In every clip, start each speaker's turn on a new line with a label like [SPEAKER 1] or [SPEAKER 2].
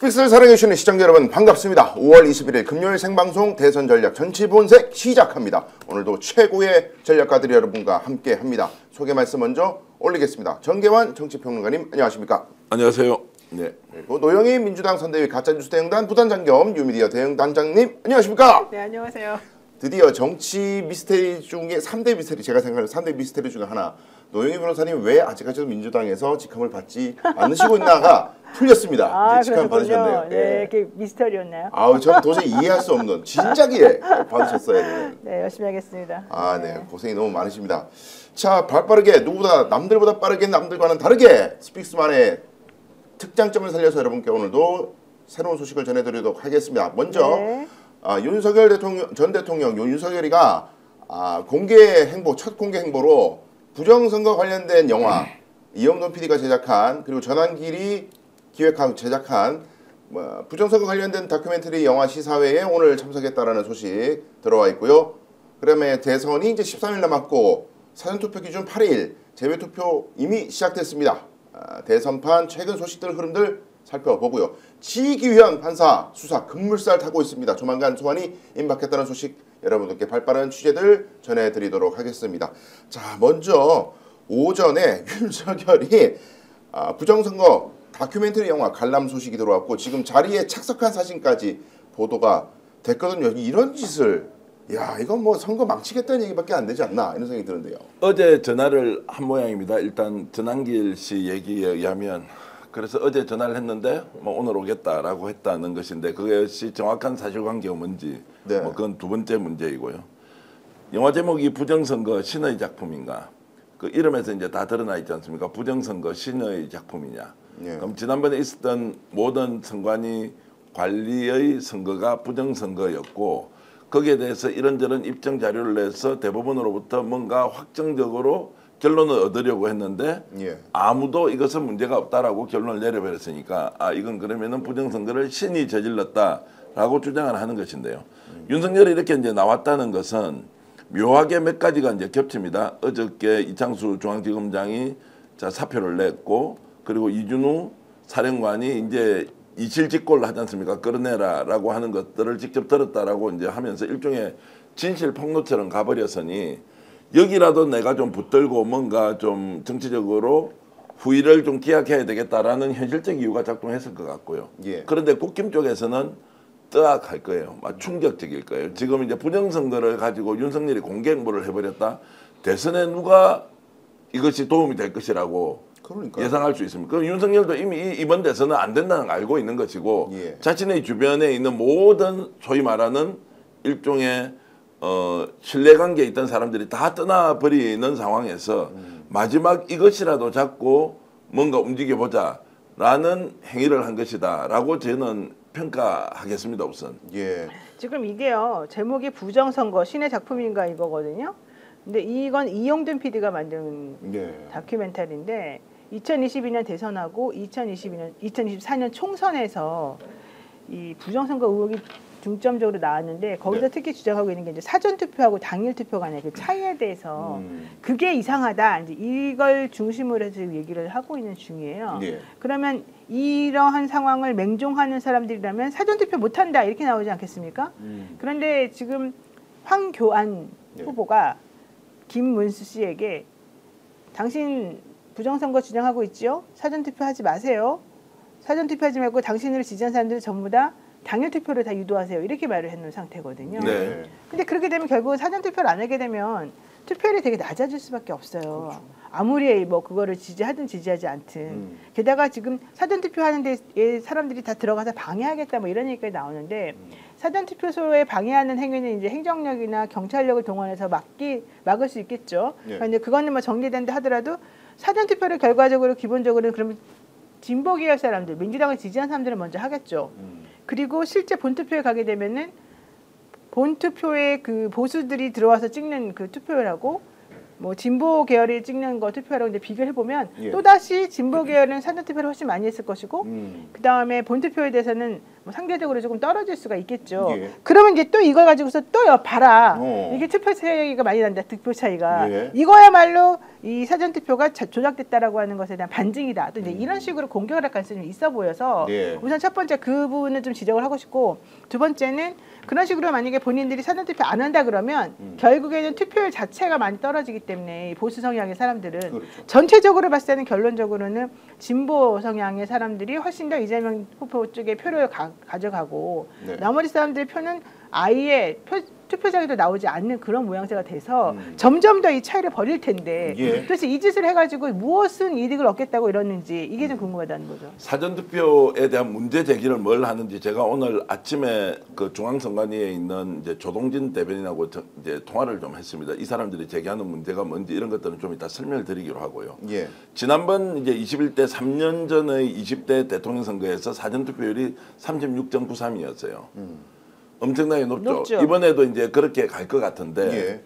[SPEAKER 1] 스픽스를 사랑해주시는 시청자 여러분 반갑습니다. 5월 21일 금요일 생방송 대선전략 정치본색 시작합니다. 오늘도 최고의 전략가들이 여러분과 함께합니다. 소개 말씀 먼저 올리겠습니다. 정계환 정치평론가님 안녕하십니까?
[SPEAKER 2] 안녕하세요. 네.
[SPEAKER 1] 그리고 노영희 민주당 선대위 가짜뉴스 대응단 부단장 겸 뉴미디어 대응단장님 안녕하십니까?
[SPEAKER 3] 네, 안녕하세요.
[SPEAKER 1] 드디어 정치 미스테리 중에 3대 미스테리, 제가 생각하는 3대 미스테리 중에 하나, 노영희 변호사님 왜 아직까지도 민주당에서 직함을 받지 않으시고 있나가 풀렸습니다. 이제 직함 받으셨네요.
[SPEAKER 3] 네, 그게 미스터리였나요?
[SPEAKER 1] 아우, 저는 도저히 이해할 수 없는 진작에 받으셨어야 되는.
[SPEAKER 3] 네, 열심히 하겠습니다.
[SPEAKER 1] 네, 고생이 너무 많으십니다. 자, 발빠르게 누구보다 남들보다 빠르게 남들과는 다르게 스픽스만의 특장점을 살려서 여러분께 오늘도 새로운 소식을 전해드리도록 하겠습니다. 먼저
[SPEAKER 3] 네.
[SPEAKER 1] 윤석열 전 대통령 윤석열이가 공개 행보, 첫 공개 행보로 부정선거 관련된 영화 이영돈 PD가 제작한, 그리고 전환길이 기획하고 제작한 부정선거 관련된 다큐멘터리 영화 시사회에 오늘 참석했다라는 소식 들어와 있고요. 그다음에 대선이 이제 13일 남았고 사전투표 기준 8일, 제외투표 이미 시작됐습니다. 대선판 최근 소식들 흐름들 살펴보고요. 지기현 판사 수사 급물살 타고 있습니다. 조만간 소환이 임박했다는 소식 여러분들께 발빠른 취재들 전해드리도록 하겠습니다. 자, 먼저 오전에 윤석열이 부정선거 다큐멘터리 영화 관람 소식이 들어왔고 지금 자리에 착석한 사진까지 보도가 됐거든요. 이런 짓을, 야, 이건 뭐 선거 망치겠다는 얘기밖에 안 되지 않나 이런 생각이 드는데요.
[SPEAKER 2] 어제 전화를 한 모양입니다. 일단 전환길 씨 얘기에 의하면, 그래서 어제 전화를 했는데 뭐 오늘 오겠다라고 했다는 것인데 그것이 정확한 사실관계가 뭔지
[SPEAKER 1] 네.
[SPEAKER 2] 뭐 그건 두 번째 문제이고요. 영화 제목이 부정선거 신의 작품인가? 그 이름에서 이제 다 드러나 있지 않습니까? 부정선거 신의 작품이냐?
[SPEAKER 1] 예.
[SPEAKER 2] 그럼 지난번에 있었던 모든 선관위 관리의 선거가 부정선거였고 거기에 대해서 이런저런 입증 자료를 내서 대법원으로부터 뭔가 확정적으로 결론을 얻으려고 했는데
[SPEAKER 1] 예.
[SPEAKER 2] 아무도 이것은 문제가 없다라고 결론을 내려버렸으니까 이건 그러면은 부정선거를 신이 저질렀다라고 주장을 하는 것인데요. 윤석열이 이렇게 이제 나왔다는 것은 묘하게 몇 가지가 이제 겹칩니다. 어저께 이창수 중앙지검장이 사표를 냈고, 그리고 이준우 사령관이 이제 이실직고를 하지 않습니까? 끌어내라라고 하는 것들을 직접 들었다라고 이제 하면서 일종의 진실 폭로처럼 가버렸으니 여기라도 내가 좀 붙들고 뭔가 좀 정치적으로 후위를 좀 기약해야 되겠다라는 현실적 이유가 작동했을 것 같고요.
[SPEAKER 1] 예.
[SPEAKER 2] 그런데 국힘 쪽에서는 뜨악할 거예요. 충격적일 거예요. 지금 이제 부정선거를 가지고 윤석열이 공개 행보를 해버렸다. 대선에 누가 이것이 도움이 될 것이라고
[SPEAKER 1] 그러니까요.
[SPEAKER 2] 예상할 수 있습니다. 그럼 윤석열도 이미 이번 대선은 안 된다는 걸 알고 있는 것이고
[SPEAKER 1] 예.
[SPEAKER 2] 자신의 주변에 있는 모든 소위 말하는 일종의 신뢰관계에 있던 사람들이 다 떠나버리는 상황에서 마지막 이것이라도 잡고 뭔가 움직여보자라는 행위를 한 것이다 라고 저는 평가하겠습니다. 우선.
[SPEAKER 1] 예.
[SPEAKER 3] 지금 이게요, 제목이 부정선거 신의 작품인가 이거거든요. 근데 이건 이영돈 PD가 만든
[SPEAKER 1] 예.
[SPEAKER 3] 다큐멘터리인데 2022년 대선하고 2024년 총선에서 이 부정선거 의혹이 중점적으로 나왔는데 거기서
[SPEAKER 1] 네.
[SPEAKER 3] 특히 주장하고 있는 게 이제 사전 투표하고 당일 투표 간의 그 차이에 대해서 그게 이상하다, 이제 이걸 중심으로 해서 얘기를 하고 있는 중이에요.
[SPEAKER 1] 예.
[SPEAKER 3] 그러면 이러한 상황을 맹종하는 사람들이라면 사전 투표 못한다 이렇게 나오지 않겠습니까? 그런데 지금 황교안
[SPEAKER 1] 네.
[SPEAKER 3] 후보가 김문수 씨에게 당신 부정선거 주장하고 있지요? 사전 투표하지 마세요. 사전 투표하지 말고 당신을 지지한 사람들 전부 다 당일 투표를 다 유도하세요. 이렇게 말을 해놓은 상태거든요.
[SPEAKER 2] 네.
[SPEAKER 3] 근데 그렇게 되면 결국 사전 투표를 안 하게 되면 투표율이 되게 낮아질 수밖에 없어요. 그렇죠. 아무리 뭐 그거를 지지하든 지지하지 않든. 게다가 지금 사전 투표하는 데 사람들이 다 들어가서 방해하겠다 뭐 이런 얘기가 나오는데 사전 투표소에 방해하는 행위는 이제 행정력이나 경찰력을 동원해서 막을 수 있겠죠.
[SPEAKER 1] 네.
[SPEAKER 3] 그런데 그거는 뭐 정리된다 하더라도 사전 투표를 결과적으로 기본적으로는 그러면 진보 계열 사람들, 민주당을 지지한 사람들은 먼저 하겠죠. 그리고 실제 본투표에 가게 되면은 본투표에 그 보수들이 들어와서 찍는 그 투표율하고 뭐 진보 계열이 찍는 거 투표율하고 이제 비교해 보면
[SPEAKER 1] 예.
[SPEAKER 3] 또 다시 진보 계열은 사전 투표를 훨씬 많이 했을 것이고 그 다음에 본투표에 대해서는 뭐 상대적으로 조금 떨어질 수가 있겠죠.
[SPEAKER 1] 예.
[SPEAKER 3] 그러면 이제 또 이걸 가지고서 또 봐라.
[SPEAKER 1] 어.
[SPEAKER 3] 이게 투표 차이가 많이 난다. 득표 차이가.
[SPEAKER 1] 예.
[SPEAKER 3] 이거야말로 이 사전 투표가 조작됐다라고 하는 것에 대한 반증이다. 또 이제 이런 식으로 공격을 할 가능성이 있어 보여서
[SPEAKER 1] 예.
[SPEAKER 3] 우선 첫 번째 그 부분을 좀 지적을 하고 싶고, 두 번째는 그런 식으로 만약에 본인들이 사전 투표 안 한다 그러면 결국에는 투표율 자체가 많이 떨어지기 때문에 이 보수 성향의 사람들은
[SPEAKER 1] 그렇죠.
[SPEAKER 3] 전체적으로 봤을 때는 결론적으로는 진보 성향의 사람들이 훨씬 더 이재명 후보 쪽에 표를 가져가고
[SPEAKER 1] 네.
[SPEAKER 3] 나머지 사람들의 표는 아예 투표장에도 나오지 않는 그런 모양새가 돼서 점점 더 이 차이를 벌일 텐데
[SPEAKER 1] 예.
[SPEAKER 3] 도대체 이 짓을 해가지고 무엇은 이득을 얻겠다고 이러는지 이게 좀 궁금하다는 거죠.
[SPEAKER 2] 사전투표에 대한 문제 제기를 뭘 하는지 제가 오늘 아침에 그 중앙선관위에 있는 이제 조동진 대변인하고 이제 통화를 좀 했습니다. 이 사람들이 제기하는 문제가 뭔지 이런 것들은 좀 이따 설명을 드리기로 하고요.
[SPEAKER 1] 예.
[SPEAKER 2] 지난번 이제 21대 3년 전의 20대 대통령 선거에서 사전투표율이 36.93이었어요. 엄청나게 높죠. 이번에도 이제 그렇게 갈 것 같은데,
[SPEAKER 1] 예.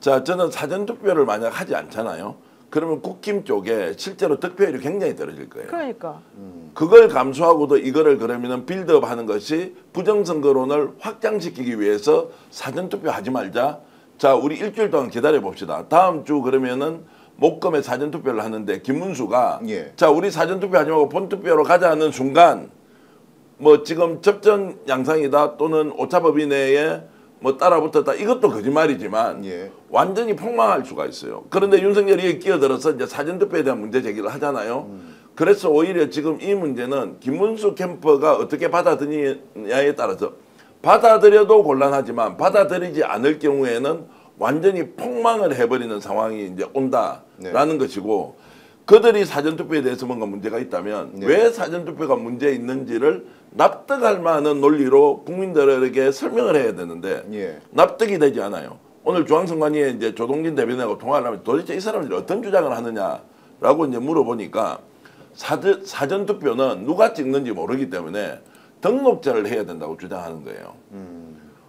[SPEAKER 2] 자 저는 사전투표를 만약 하지 않잖아요. 그러면 국힘 쪽에 실제로 득표율이 굉장히 떨어질 거예요.
[SPEAKER 3] 그러니까
[SPEAKER 2] 그걸 감수하고도 이거를 그러면은 빌드업하는 것이 부정선거론을 확장시키기 위해서 사전투표 하지 말자. 자 우리 일주일 동안 기다려 봅시다. 다음 주 그러면은 목금에 사전투표를 하는데 김문수가
[SPEAKER 1] 예.
[SPEAKER 2] 자 우리 사전투표 하지 말고 본투표로 가자 하는 순간 뭐 지금 접전 양상이다 또는 오차범위 내에 뭐 따라붙었다 이것도 거짓말이지만
[SPEAKER 1] 예.
[SPEAKER 2] 완전히 폭망할 수가 있어요. 그런데 윤석열이 여기 끼어들어서 이제 사전투표에 대한 문제 제기를 하잖아요. 그래서 오히려 지금 이 문제는 김문수 캠프가 어떻게 받아들이냐에 따라서 받아들여도 곤란하지만 받아들이지 않을 경우에는 완전히 폭망을 해버리는 상황이 이제 온다라는 것이고 그들이 사전투표에 대해서 뭔가 문제가 있다면
[SPEAKER 1] 네.
[SPEAKER 2] 왜 사전투표가 문제 있는지를 납득할 만한 논리로 국민들에게 설명을 해야 되는데
[SPEAKER 1] 예.
[SPEAKER 2] 납득이 되지 않아요. 오늘 중앙선관위에 이제 조동진 대변인하고 통화를 하면 도대체 이 사람들이 어떤 주장을 하느냐라고 이제 물어보니까 사전투표는 누가 찍는지 모르기 때문에 등록제를 해야 된다고 주장하는 거예요.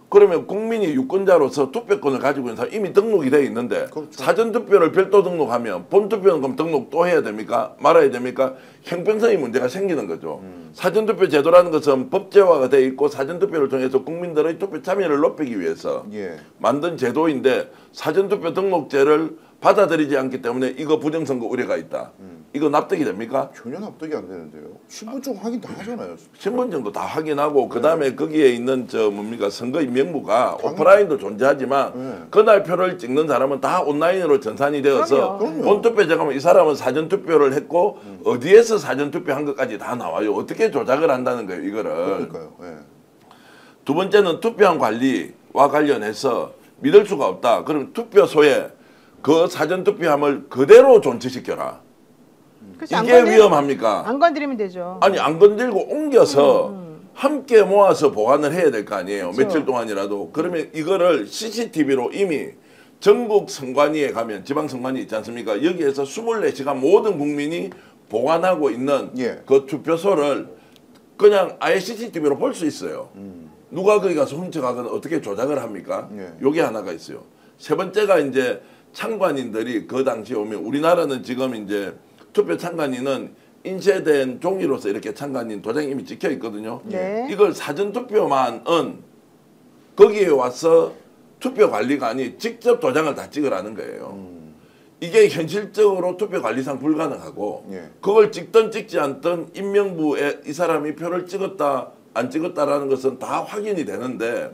[SPEAKER 2] 그러면 국민이 유권자로서 투표권을 가지고 있는 사람 이미 등록이 돼 있는데
[SPEAKER 1] 그렇죠.
[SPEAKER 2] 사전투표를 별도 등록하면 본투표는 그럼 등록 또 해야 됩니까? 말아야 됩니까? 형평성의 문제가 생기는 거죠. 사전투표 제도라는 것은 법제화가 돼 있고 사전투표를 통해서 국민들의 투표 참여를 높이기 위해서
[SPEAKER 1] 예.
[SPEAKER 2] 만든 제도인데 사전투표 등록제를 받아들이지 않기 때문에 이거 부정선거 우려가 있다. 이거 납득이 됩니까?
[SPEAKER 1] 전혀 납득이 안 되는데요. 신분증 확인 다 하잖아요.
[SPEAKER 2] 신분증도 다 확인하고 그다음에 거기에 있는 저 뭡니까 선거인 명부가 오프라인도 존재하지만 그날 표를 찍는 사람은 다 온라인으로 전산이 되어서
[SPEAKER 1] 그럼요.
[SPEAKER 2] 본투표 잠깐만 이 사람은 사전투표를 했고 어디에서 사전투표 한 것까지 다 나와요. 어떻게 조작을 한다는 거예요 이거를.
[SPEAKER 1] 그러니까요. 예.
[SPEAKER 2] 두 번째는 투표한 관리와 관련해서 믿을 수가 없다. 그럼 투표소에 그 사전투표함을 그대로 존치시켜라.
[SPEAKER 3] 그치, 안
[SPEAKER 2] 이게
[SPEAKER 3] 건드리면-
[SPEAKER 2] 위험합니까?
[SPEAKER 3] 안 건드리면 되죠.
[SPEAKER 2] 아니 안 건들고 옮겨서 함께 모아서 보관을 해야 될 거 아니에요.
[SPEAKER 3] 그렇죠.
[SPEAKER 2] 며칠 동안이라도. 그러면 이거를 CCTV로 이미 전국 선관위에 가면 지방선관위 있지 않습니까? 여기에서 24시간 모든 국민이 보관하고 있는
[SPEAKER 1] 예.
[SPEAKER 2] 그 투표소를 그냥 아예 CCTV로 볼 수 있어요. 누가 거기 가서 훔쳐가거나 어떻게 조작을 합니까?
[SPEAKER 1] 예.
[SPEAKER 2] 요게 하나가 있어요. 세 번째가 이제 참관인들이 그 당시에 오면 우리나라는 지금 이제 투표 참관인은 인쇄된 종이로서 이렇게 참관인 도장이 이미 찍혀 있거든요.
[SPEAKER 3] 네.
[SPEAKER 2] 이걸 사전투표만은 거기에 와서 투표 관리가 아니 직접 도장을 다 찍으라는 거예요. 이게 현실적으로 투표관리상 불가능하고
[SPEAKER 1] 예.
[SPEAKER 2] 그걸 찍든 찍지 않든 인명부에 이 사람이 표를 찍었다 안 찍었다라는 것은 다 확인이 되는데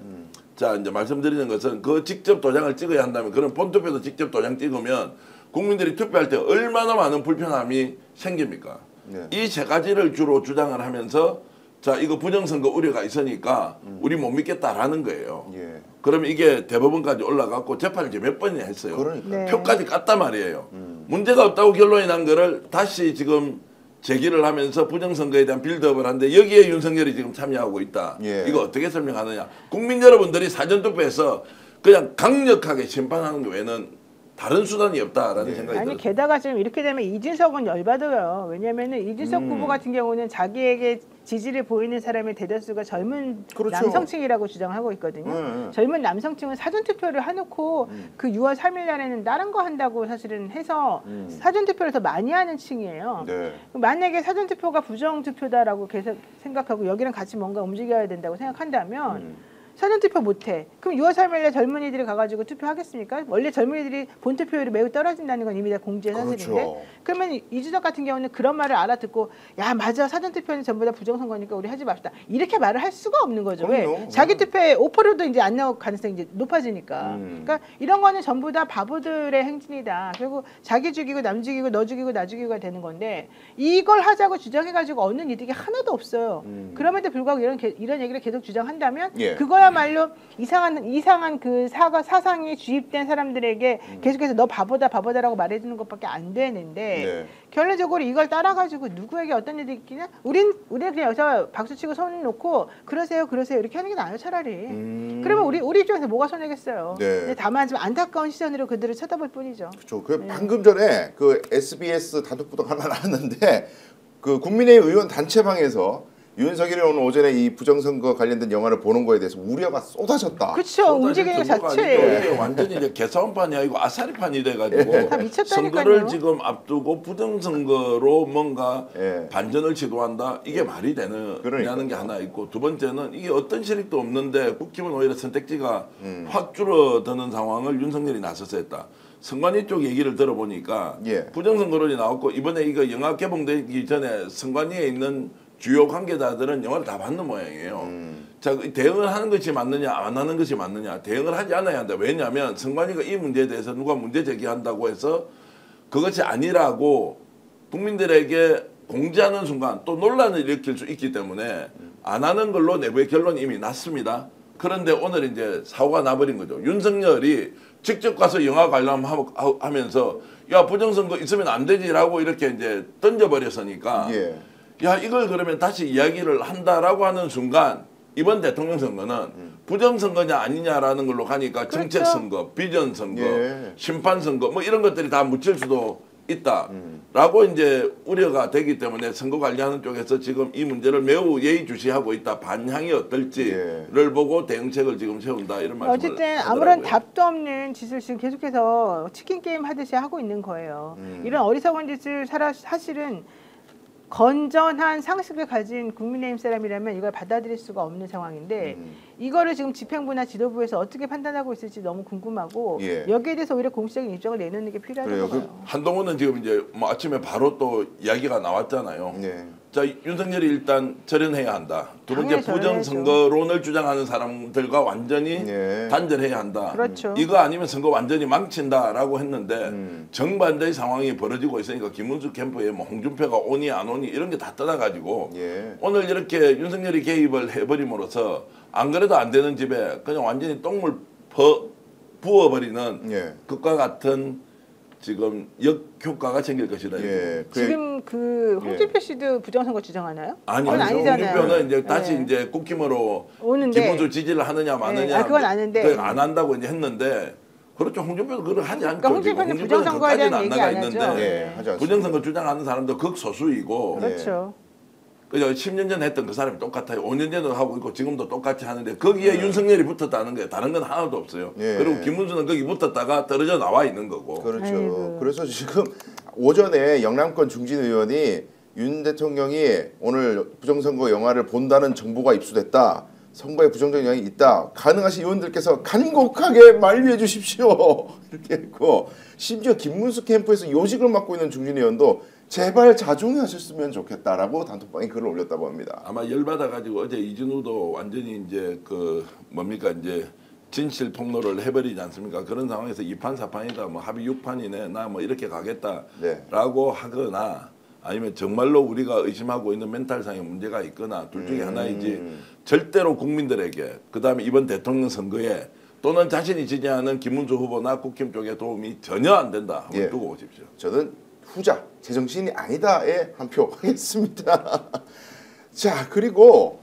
[SPEAKER 2] 자 이제 말씀드리는 것은 그 직접 도장을 찍어야 한다면 그런 본투표도 직접 도장 찍으면 국민들이 투표할 때 얼마나 많은 불편함이 생깁니까?
[SPEAKER 1] 네.
[SPEAKER 2] 이 세 가지를 주로 주장을 하면서 자 이거 부정선거 우려가 있으니까 우리 못 믿겠다라는 거예요.
[SPEAKER 1] 예.
[SPEAKER 2] 그러면 이게 대법원까지 올라갔고 재판을 이제 몇 번이나 했어요.
[SPEAKER 1] 그러니까.
[SPEAKER 3] 네.
[SPEAKER 2] 표까지 깠단 말이에요. 문제가 없다고 결론이 난 거를 다시 지금 제기를 하면서 부정선거에 대한 빌드업을 하는데 여기에 윤석열이 지금 참여하고 있다.
[SPEAKER 1] 예.
[SPEAKER 2] 이거 어떻게 설명하느냐. 국민 여러분들이 사전투표에서 그냥 강력하게 심판하는 거 외에는 다른 수단이 없다라는 생각이
[SPEAKER 3] 아니
[SPEAKER 2] 들어요.
[SPEAKER 3] 게다가 지금 이렇게 되면 이준석은 열받아요. 왜냐하면은 이준석 후보 같은 경우는 자기에게 지지를 보이는 사람의 대다수가 젊은
[SPEAKER 1] 그렇죠.
[SPEAKER 3] 남성층이라고 주장하고 있거든요. 젊은 남성층은 사전투표를 해놓고 그 6월 3일 날에는 다른 거 한다고 사실은 해서 사전투표를 더 많이 하는 층이에요.
[SPEAKER 1] 네.
[SPEAKER 3] 만약에 사전투표가 부정투표다라고 계속 생각하고 여기랑 같이 뭔가 움직여야 된다고 생각한다면 사전투표 못해. 그럼 6월 3일에 젊은이들이 가가지고 투표하겠습니까? 원래 젊은이들이 본투표율이 매우 떨어진다는 건 이미 다 공지의 사실인데
[SPEAKER 1] 그렇죠.
[SPEAKER 3] 그러면 이준석 같은 경우는 그런 말을 알아듣고 야 맞아 사전투표는 전부 다 부정선거니까 우리 하지 맙시다. 이렇게 말을 할 수가 없는 거죠. 왜?
[SPEAKER 1] 그럼요.
[SPEAKER 3] 자기 투표에 5%도 이제 안 나올 가능성이 이제 높아지니까. 그러니까 이런 거는 전부 다 바보들의 행진이다. 결국 자기 죽이고 남 죽이고 너 죽이고 나 죽이고가 되는 건데 이걸 하자고 주장해가지고 얻는 이득이 하나도 없어요. 그럼에도 불구하고 이런 얘기를 계속 주장한다면
[SPEAKER 1] 예.
[SPEAKER 3] 그거야말로 이상한 그 사상이 주입된 사람들에게 계속해서 너 바보다라고 말해주는 것밖에 안 되는데
[SPEAKER 1] 네.
[SPEAKER 3] 결론적으로 이걸 따라가지고 누구에게 어떤 일이 있기냐? 우리는 그냥 여기서 박수치고 손 놓고 그러세요 이렇게 하는 게 나아요 차라리. 그러면 우리 입장에서 뭐가 손해겠어요.
[SPEAKER 1] 네.
[SPEAKER 3] 근데 다만 좀 안타까운 시선으로 그들을 쳐다볼 뿐이죠.
[SPEAKER 1] 그렇죠. 방금 전에 그 SBS 단톡부동 하나 나왔는데 그 국민의힘 의원 단체방에서 윤석열이 오늘 오전에 이 부정선거 관련된 영화를 보는 거에 대해서 우려가 쏟아졌다.
[SPEAKER 3] 그렇죠. 움직이는
[SPEAKER 2] 정도가
[SPEAKER 3] 자체.
[SPEAKER 2] 아니고 이게 완전히 이제 개사원판이 아니고 아사리판이 돼가지고
[SPEAKER 3] 다 미쳤다니까요.
[SPEAKER 2] 선거를 지금 앞두고 부정선거로 뭔가
[SPEAKER 1] 예.
[SPEAKER 2] 반전을 시도한다. 이게 말이 되느냐는
[SPEAKER 1] 그러니까요.
[SPEAKER 2] 게 하나 있고 두 번째는 이게 어떤 실익도 없는데 국힘은 오히려 선택지가 확 줄어드는 상황을 윤석열이 나서서 했다. 선관위 쪽 얘기를 들어보니까
[SPEAKER 1] 예.
[SPEAKER 2] 부정선거론이 나왔고 이번에 이거 영화 개봉되기 전에 선관위에 있는 주요 관계자들은 영화를 다 봤는 모양이에요. 자, 대응을 하는 것이 맞느냐 안 하는 것이 맞느냐 대응을 하지 않아야 한다. 왜냐하면 선관위가 이 문제에 대해서 누가 문제 제기한다고 해서 그것이 아니라고 국민들에게 공지하는 순간 또 논란을 일으킬 수 있기 때문에 안 하는 걸로 내부의 결론이 이미 났습니다. 그런데 오늘 이제 사고가 나버린 거죠. 윤석열이 직접 가서 영화 관람하면서 야 부정선거 있으면 안 되지라고 이렇게 이제 던져버렸으니까
[SPEAKER 1] 예.
[SPEAKER 2] 야 이걸 그러면 다시 이야기를 한다라고 하는 순간 이번 대통령 선거는 부정선거냐 아니냐라는 걸로 가니까
[SPEAKER 3] 그렇죠.
[SPEAKER 2] 정책선거, 비전선거,
[SPEAKER 1] 예.
[SPEAKER 2] 심판선거 뭐 이런 것들이 다 묻힐 수도 있다라고 이제 우려가 되기 때문에 선거 관리하는 쪽에서 지금 이 문제를 매우 예의주시하고 있다. 반향이 어떨지를 보고 대응책을 지금 세운다 이런 말씀을
[SPEAKER 3] 어쨌든
[SPEAKER 2] 하더라고요.
[SPEAKER 3] 아무런 답도 없는 짓을 지금 계속해서 치킨 게임 하듯이 하고 있는 거예요. 이런 어리석은 짓을 사실은 건전한 상식을 가진 국민의힘 사람이라면 이걸 받아들일 수가 없는 상황인데 이거를 지금 집행부나 지도부에서 어떻게 판단하고 있을지 너무 궁금하고
[SPEAKER 1] 예.
[SPEAKER 3] 여기에 대해서 오히려 공식적인 입장을 내놓는 게 필요하다고
[SPEAKER 1] 그래요.
[SPEAKER 3] 봐요.
[SPEAKER 2] 한동훈은 지금 이제 뭐 아침에 바로 또 이야기가 나왔잖아요.
[SPEAKER 1] 네.
[SPEAKER 2] 자 윤석열이 일단 절연해야 한다. 두 번째
[SPEAKER 3] 당연히
[SPEAKER 2] 부정선거론을 주장하는 사람들과 완전히
[SPEAKER 1] 네.
[SPEAKER 2] 단절해야 한다.
[SPEAKER 3] 그렇죠.
[SPEAKER 2] 이거 아니면 선거 완전히 망친다라고 했는데 정반대의 상황이 벌어지고 있으니까 김문수 캠프에 뭐 홍준표가 오니 안 오니 이런 게 다 떠나가지고
[SPEAKER 1] 예.
[SPEAKER 2] 오늘 이렇게 윤석열이 개입을 해버림으로써 안 그래도 안 되는 집에 그냥 완전히 똥물 부어버리는
[SPEAKER 1] 예.
[SPEAKER 2] 그과 같은 지금 역효과가 생길 것이다.
[SPEAKER 1] 예.
[SPEAKER 3] 지금 그 홍준표 씨도 부정선거 주장하나요?
[SPEAKER 2] 아니,
[SPEAKER 3] 그건 아니잖아요.
[SPEAKER 2] 홍준표는 이제 다시
[SPEAKER 3] 네.
[SPEAKER 2] 이제 국힘으로
[SPEAKER 3] 오는데.
[SPEAKER 2] 김문수 지지를 하느냐 마느냐.
[SPEAKER 3] 네. 아, 그건 아는데.
[SPEAKER 2] 그건 안 한다고 이제 했는데 그렇죠. 홍준표도 그걸 하지 않죠.
[SPEAKER 3] 그러니까 홍준표는 부정선거에 대한 얘기 안 하죠.
[SPEAKER 1] 예. 하지 않습니다.
[SPEAKER 2] 부정선거 주장하는 사람도 극소수이고
[SPEAKER 3] 그렇죠.
[SPEAKER 2] 그죠? 10년 전에 했던 그 사람이 똑같아요. 5년 전에도 하고 있고 지금도 똑같이 하는데 거기에 윤석열이 붙었다는 거예요. 다른 건 하나도 없어요.
[SPEAKER 1] 예.
[SPEAKER 2] 그리고 김문수는 거기 붙었다가 떨어져 나와 있는 거고.
[SPEAKER 1] 그렇죠.
[SPEAKER 3] 아이고.
[SPEAKER 1] 그래서 지금 오전에 영남권 중진 의원이 윤 대통령이 오늘 부정선거 영화를 본다는 정보가 입수됐다. 선거에 부정적 영향이 있다. 가능하신 의원들께서 간곡하게 만류해 주십시오. 이렇게 했고 심지어 김문수 캠프에서 요직을 맡고 있는 중진 의원도 제발 자중하셨으면 좋겠다라고 단톡방에 글을 올렸다고 합니다.
[SPEAKER 2] 아마 열받아 가지고 어제 이진우도 완전히 이제 그 뭡니까 이제 진실 폭로를 해버리지 않습니까? 그런 상황에서 2판 4판이다 뭐 합의 6판이네 나 뭐 이렇게 가겠다라고
[SPEAKER 1] 네.
[SPEAKER 2] 하거나 아니면 정말로 우리가 의심하고 있는 멘탈상의 문제가 있거나 둘 중에 하나이지 절대로 국민들에게 그다음에 이번 대통령 선거에 또는 자신이 지지하는 김문수 후보나 국힘 쪽에 도움이 전혀 안 된다. 한번
[SPEAKER 1] 예.
[SPEAKER 2] 두고 오십시오.
[SPEAKER 1] 저는 후자 제정신이 아니다에 한 표 하겠습니다. 자 그리고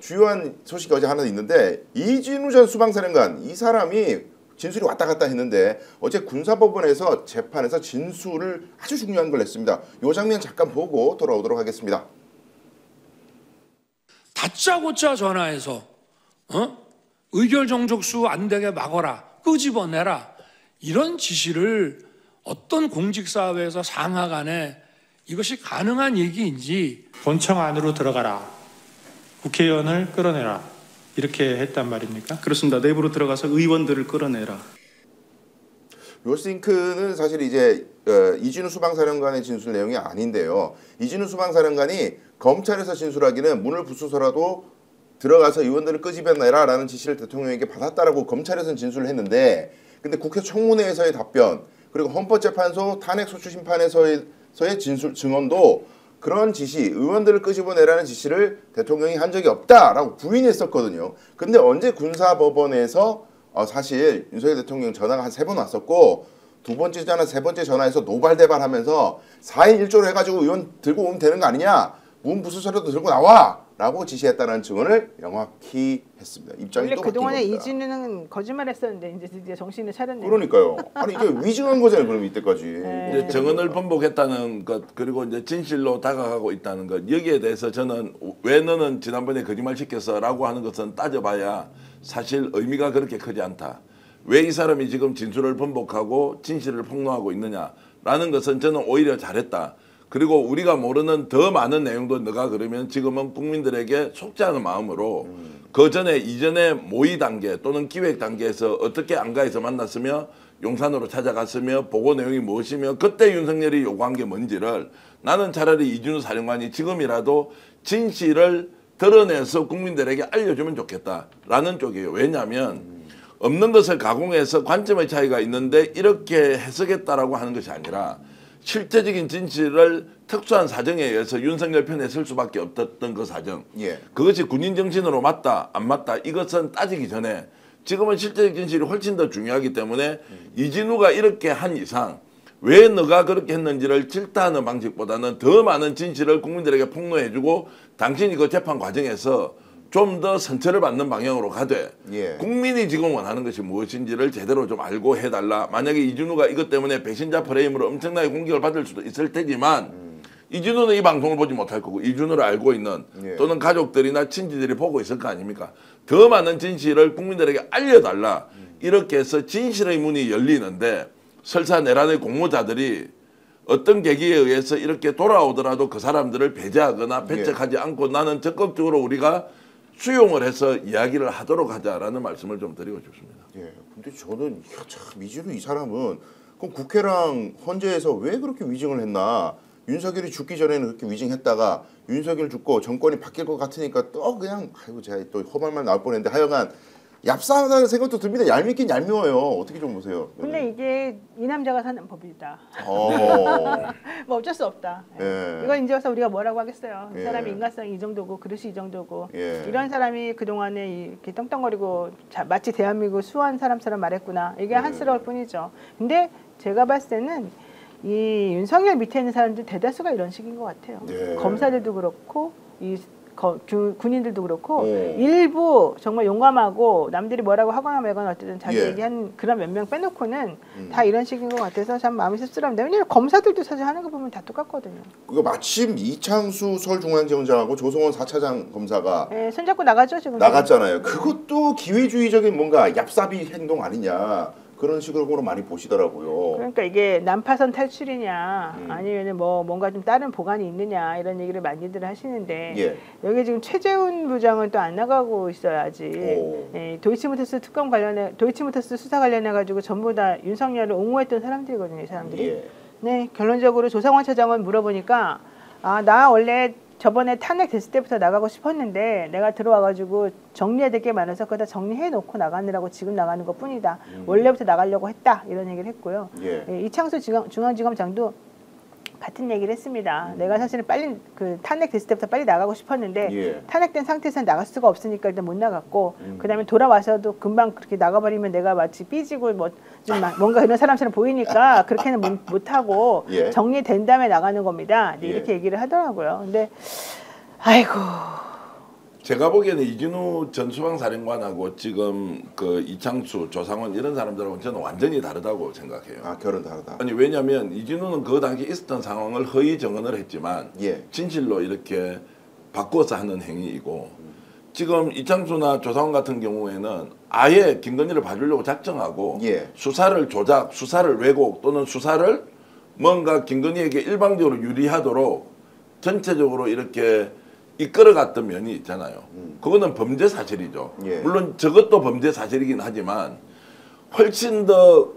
[SPEAKER 1] 주요한 소식이 어제 하나 있는데 이진우 전 수방사령관 이 사람이 진술이 왔다 갔다 했는데 어제 군사법원에서 재판에서 진술을 아주 중요한 걸 냈습니다. 이 장면 잠깐 보고 돌아오도록 하겠습니다.
[SPEAKER 4] 다짜고짜 전화해서 의결 정족수 안 되게 막어라, 끄집어내라, 이런 지시를 어떤 공직사회에서 상하간에 이것이 가능한 얘기인지.
[SPEAKER 5] 본청 안으로 들어가라, 국회의원을 끌어내라, 이렇게 했단 말입니까?
[SPEAKER 6] 그렇습니다. 내부로 들어가서 의원들을 끌어내라.
[SPEAKER 1] 요싱크는 사실 이제 이진우 수방사령관의 진술 내용이 아닌데요. 이진우 수방사령관이 검찰에서 진술하기는 문을 부수서라도 들어가서 의원들을 끄집어내라라는 지시를 대통령에게 받았다라고 검찰에서는 진술을 했는데, 근데 국회 청문회에서의 답변 그리고 헌법재판소 탄핵소추심판에서의 진술 증언도 그런 지시, 의원들을 끄집어내라는 지시를 대통령이 한 적이 없다라고 부인했었거든요. 근데 언제 군사법원에서 사실 윤석열 대통령 전화가 한 3번 왔었고, 두 번째 전화, 세 번째 전화에서 노발대발하면서 4인 1조로 해가지고 의원 들고 오면 되는 거 아니냐, 문 부수서라도 들고 나와 라고 지시했다는 증언을 명확히 했습니다. 입장이
[SPEAKER 3] 원래
[SPEAKER 1] 또
[SPEAKER 3] 그동안에
[SPEAKER 1] 바뀐 겁니다.
[SPEAKER 3] 이진우는 거짓말했었는데 이제 드디어 정신을 차렸네요.
[SPEAKER 1] 그러니까요. 아니 이게 위증한 거잖아요. 그럼 이때까지.
[SPEAKER 2] 이제 증언을 번복했다는 것, 그리고 이제 진실로 다가가고 있다는 것, 여기에 대해서 저는 왜 너는 지난번에 거짓말 시켰어라고 하는 것은 따져봐야 사실 의미가 그렇게 크지 않다. 왜 이 사람이 지금 진술을 번복하고 진실을 폭로하고 있느냐라는 것은 저는 오히려 잘했다. 그리고 우리가 모르는 더 많은 내용도 너가 그러면 지금은 국민들에게 속지 않은 마음으로 그 전에 이전에 모의 단계 또는 기획 단계에서 어떻게 안가에서 만났으며 용산으로 찾아갔으며 보고 내용이 무엇이며 그때 윤석열이 요구한 게 뭔지를 나는 차라리 이진우 사령관이 지금이라도 진실을 드러내서 국민들에게 알려주면 좋겠다라는 쪽이에요. 왜냐하면 없는 것을 가공해서 관점의 차이가 있는데 이렇게 해석했다라고 하는 것이 아니라 실제적인 진실을 특수한 사정에 의해서 윤석열 편에 설 수밖에 없었던 그 사정.
[SPEAKER 1] 예.
[SPEAKER 2] 그것이 군인 정신으로 맞다 안 맞다 이것은 따지기 전에 지금은 실제적 진실이 훨씬 더 중요하기 때문에 이진우가 이렇게 한 이상 왜 너가 그렇게 했는지를 질타하는 방식보다는 더 많은 진실을 국민들에게 폭로해주고 당신이 그 재판 과정에서 좀 더 선처를 받는 방향으로 가되
[SPEAKER 1] 예.
[SPEAKER 2] 국민이 지금 원하는 것이 무엇인지를 제대로 좀 알고 해달라. 만약에 이진우가 이것 때문에 배신자 프레임으로 엄청나게 공격을 받을 수도 있을 테지만 이진우는 이 방송을 보지 못할 거고 이진우를 알고 있는
[SPEAKER 1] 예.
[SPEAKER 2] 또는 가족들이나 친지들이 보고 있을 거 아닙니까? 더 많은 진실을 국민들에게 알려달라. 이렇게 해서 진실의 문이 열리는데 설사 내란의 공모자들이 어떤 계기에 의해서 이렇게 돌아오더라도 그 사람들을 배제하거나 배척하지 않고 나는 적극적으로 우리가 수용을 해서 이야기를 하도록 하자라는 말씀을 좀 드리고 싶습니다.
[SPEAKER 1] 예. 근데 저는 참 이진우 이 사람은 그럼 국회랑 헌재에서 왜 그렇게 위증을 했나? 윤석열이 죽기 전에는 그렇게 위증했다가 윤석열 죽고 정권이 바뀔 것 같으니까 또 그냥 아이고 제가 또 험한 말 나올 뻔했는데 하여간 얍삽하다는 생각도 듭니다. 얄밉긴 얄미워요. 어떻게 좀 보세요.
[SPEAKER 3] 근데 이게 이 남자가 사는 법이다. 뭐 어쩔 수 없다.
[SPEAKER 1] 예.
[SPEAKER 3] 이걸 이제 와서 우리가 뭐라고 하겠어요. 이
[SPEAKER 1] 예.
[SPEAKER 3] 사람이 인간성이 이 정도고 그릇이 이 정도고
[SPEAKER 1] 예.
[SPEAKER 3] 이런 사람이 그동안에 이렇게 떵떵거리고 마치 대한민국 수호한 사람처럼 말했구나. 이게 한스러울 뿐이죠. 근데 제가 봤을 때는 이 윤석열 밑에 있는 사람들 대다수가 이런 식인 것 같아요.
[SPEAKER 1] 예.
[SPEAKER 3] 검사들도 그렇고 이 군인들도 그렇고
[SPEAKER 1] 예.
[SPEAKER 3] 일부 정말 용감하고 남들이 뭐라고 하거나 말거나 어쨌든 자기
[SPEAKER 1] 예.
[SPEAKER 3] 얘기한 그런 몇 명 빼놓고는 다 이런 식인 것 같아서 참 마음이 씁쓸합니다. 왜냐하면 검사들도 사실 하는 거 보면 다 똑같거든요.
[SPEAKER 1] 그거 마침 이창수 서울중앙지검장하고 조성원 4차장 검사가
[SPEAKER 3] 네, 손잡고 나가죠 지금.
[SPEAKER 1] 나갔잖아요. 그것도 기회주의적인 뭔가 얍삽이 행동 아니냐 그런 식으로 많이 보시더라고요.
[SPEAKER 3] 그러니까 이게 난파선 탈출이냐 아니면 뭐 뭔가 좀 다른 보관이 있느냐 이런 얘기를 많이들 하시는데
[SPEAKER 1] 예.
[SPEAKER 3] 여기 지금 최재훈 부장은 또 안 나가고 있어야지.
[SPEAKER 1] 오.
[SPEAKER 3] 예, 도이치모터스 특검 관련해 도이치모터스 수사 관련해 가지고 전부 다 윤석열을 옹호했던 사람들이거든요, 이 사람들이.
[SPEAKER 1] 예.
[SPEAKER 3] 네, 결론적으로 조성원 차장은 물어보니까 나 원래 저번에 탄핵 됐을 때부터 나가고 싶었는데 내가 들어와가지고 정리해야 될 게 많아서 그거 다 정리해놓고 나가느라고 지금 나가는 것뿐이다. 원래부터 나가려고 했다 이런 얘기를 했고요.
[SPEAKER 1] 예.
[SPEAKER 3] 이창수 중앙지검장도 같은 얘기를 했습니다. 내가 사실은 빨리 그 탄핵 됐을 때부터 빨리 나가고 싶었는데
[SPEAKER 1] 예.
[SPEAKER 3] 탄핵된 상태에서 나갈 수가 없으니까 일단 못 나갔고 그다음에 돌아와서도 금방 그렇게 나가버리면 내가 마치 삐지고 뭐 좀 뭔가 이런 사람처럼 보이니까 그렇게는 못 하고
[SPEAKER 1] 예.
[SPEAKER 3] 정리된 다음에 나가는 겁니다. 네,
[SPEAKER 1] 예.
[SPEAKER 3] 이렇게 얘기를 하더라고요. 근데 아이고
[SPEAKER 2] 제가 보기에는 이진우 전 수방사령관하고 지금 그 이창수, 조상원 이런 사람들하고는 저는 완전히 다르다고 생각해요.
[SPEAKER 1] 아, 결은 다르다.
[SPEAKER 2] 아니 왜냐하면 이진우는 그 당시 있었던 상황을 허위 정언을 했지만
[SPEAKER 1] 예.
[SPEAKER 2] 진실로 이렇게 바꿔서 하는 행위이고 지금 이창수나 조상원 같은 경우에는 아예 김건희를 봐주려고 작정하고
[SPEAKER 1] 예.
[SPEAKER 2] 수사를 조작, 수사를 왜곡 또는 수사를 뭔가 김건희에게 일방적으로 유리하도록 전체적으로 이렇게 이끌어갔던 면이 있잖아요. 그거는 범죄 사실이죠.
[SPEAKER 1] 예.
[SPEAKER 2] 물론 저것도 범죄 사실이긴 하지만 훨씬 더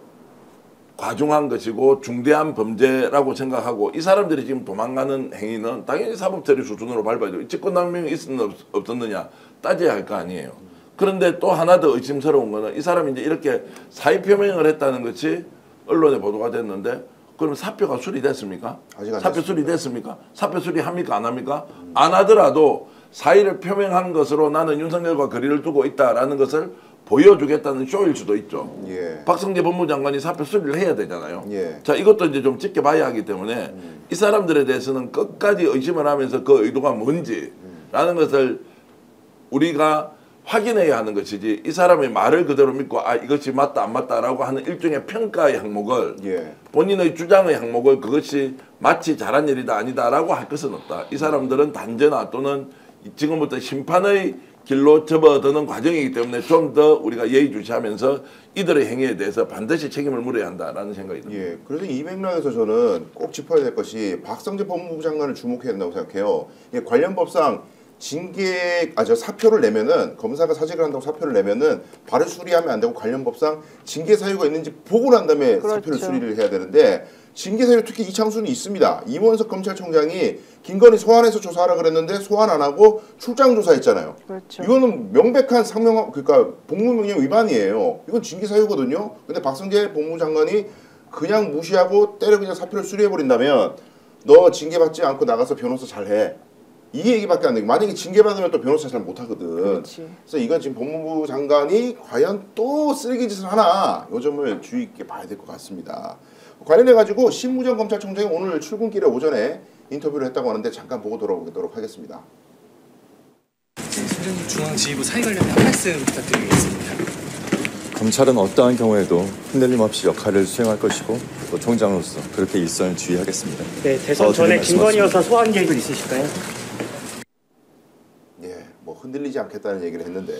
[SPEAKER 2] 과중한 것이고 중대한 범죄라고 생각하고 이 사람들이 지금 도망가는 행위는 당연히 사법처리 수준으로 밟아야죠. 직권남용이 있었느냐 없었느냐 따져야 할 거 아니에요. 그런데 또 하나 더 의심스러운 거는 이 사람이 이제 이렇게 사의 표명을 했다는 것이 언론에 보도가 됐는데 그럼 사표가 수리됐습니까?
[SPEAKER 1] 아직 안
[SPEAKER 2] 사표
[SPEAKER 1] 됐습니다.
[SPEAKER 2] 수리됐습니까? 사표 수리합니까? 안 합니까? 안 하더라도 사의를 표명한 것으로 나는 윤석열과 거리를 두고 있다라는 것을 보여주겠다는 쇼일 수도 있죠.
[SPEAKER 1] 예.
[SPEAKER 2] 박성재 법무장관이 사표 수리를 해야 되잖아요.
[SPEAKER 1] 예.
[SPEAKER 2] 자, 이것도 이제 좀 지켜봐야 하기 때문에 이 사람들에 대해서는 끝까지 의심을 하면서 그 의도가 뭔지라는 것을 우리가 확인해야 하는 것이지 이 사람의 말을 그대로 믿고 아 이것이 맞다 안 맞다라고 하는 일종의 평가의 항목을
[SPEAKER 1] 예.
[SPEAKER 2] 본인의 주장의 항목을 그것이 마치 잘한 일이다 아니다라고 할 것은 없다. 이 사람들은 단죄나 또는 지금부터 심판의 길로 접어드는 과정이기 때문에 좀 더 우리가 예의주시하면서 이들의 행위에 대해서 반드시 책임을 물어야 한다라는 생각이 듭니다.
[SPEAKER 1] 예. 그래서 이 맥락에서 저는 꼭 짚어야 될 것이 박성재 법무부 장관을 주목해야 된다고 생각해요. 예, 관련 법상 저 사표를 내면은 검사가 사직을 한다고 사표를 내면은 바로 수리하면 안 되고 관련 법상 징계 사유가 있는지 보고 난 다음에
[SPEAKER 3] 그렇죠.
[SPEAKER 1] 사표를 수리를 해야 되는데 징계 사유 특히 이창수는 있습니다. 임원석 검찰총장이 김건희 소환해서 조사하라 그랬는데 소환 안 하고 출장 조사했잖아요.
[SPEAKER 3] 그렇죠.
[SPEAKER 1] 이거는 명백한 그러니까 복무명령 위반이에요. 이건 징계 사유거든요. 근데 박성재 법무부 장관이 그냥 무시하고 때려 그냥 사표를 수리해 버린다면 너 징계 받지 않고 나가서 변호사 잘해. 이 얘기밖에 안 돼. 만약에 징계받으면 또 변호사 잘 못하거든.
[SPEAKER 3] 그렇지.
[SPEAKER 1] 그래서 이건 지금 법무부 장관이 과연 또 쓰레기 짓을 하나 이 점을 주의 있게 봐야 될 것 같습니다. 관련해 가지고 신무정 검찰총장이 오늘 출근길에 오전에 인터뷰를 했다고 하는데 잠깐 보고 돌아오도록 하겠습니다.
[SPEAKER 7] 소장님 중앙지휘부 사회 관련된 한 말씀 부탁드리겠습니다.
[SPEAKER 8] 검찰은 어떠한 경우에도 흔들림 없이 역할을 수행할 것이고 또 총장으로서 그렇게 일선을 주의하겠습니다.
[SPEAKER 7] 네, 대선 전에 김건희 여사 소환 계획은 있으실까요?
[SPEAKER 1] 예, 뭐 흔들리지 않겠다는 얘기를 했는데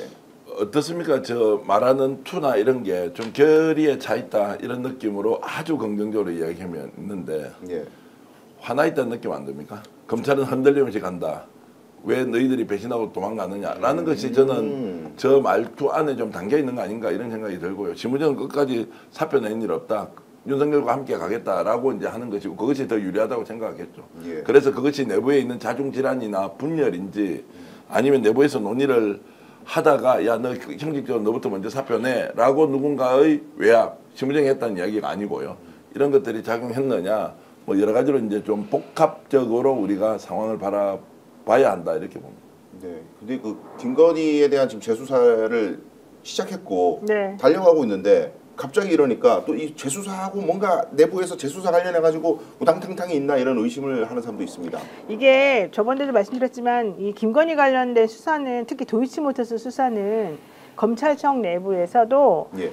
[SPEAKER 2] 어떻습니까? 저 말하는 투나 이런 게 좀 결의에 차 있다 이런 느낌으로 아주 긍정적으로 이야기하면 있는데
[SPEAKER 1] 예,
[SPEAKER 2] 화나 있다는 느낌 안 듭니까? 검찰은 흔들림 없이 간다. 왜 너희들이 배신하고 도망가느냐라는 것이 저는 저 말투 안에 좀 담겨 있는 거 아닌가 이런 생각이 들고요. 신무정은 끝까지 사표 낸 일 없다. 윤석열과 함께 가겠다라고 이제 하는 것이고 그것이 더 유리하다고 생각하겠죠.
[SPEAKER 1] 예.
[SPEAKER 2] 그래서 그것이 내부에 있는 자중질환이나 분열인지 아니면 내부에서 논의를 하다가 야 너 형식적으로 너부터 먼저 사표 내라고 누군가의 외압, 신무정이 했다는 이야기가 아니고요. 이런 것들이 작용했느냐 뭐 여러 가지로 이제 좀 복합적으로 우리가 상황을 바라봐야 한다 이렇게 봅니다.
[SPEAKER 1] 네. 근데 그 김건희에 대한 지금 재수사를 시작했고
[SPEAKER 3] 네.
[SPEAKER 1] 달려가고 있는데 갑자기 이러니까 또 이 재수사하고 뭔가 내부에서 재수사 관련해 가지고 우당탕탕이 있나 이런 의심을 하는 사람도 있습니다.
[SPEAKER 3] 이게 저번에도 말씀드렸지만 이 김건희 관련된 수사는 특히 도이치모터스 수사는 검찰청 내부에서도
[SPEAKER 1] 예.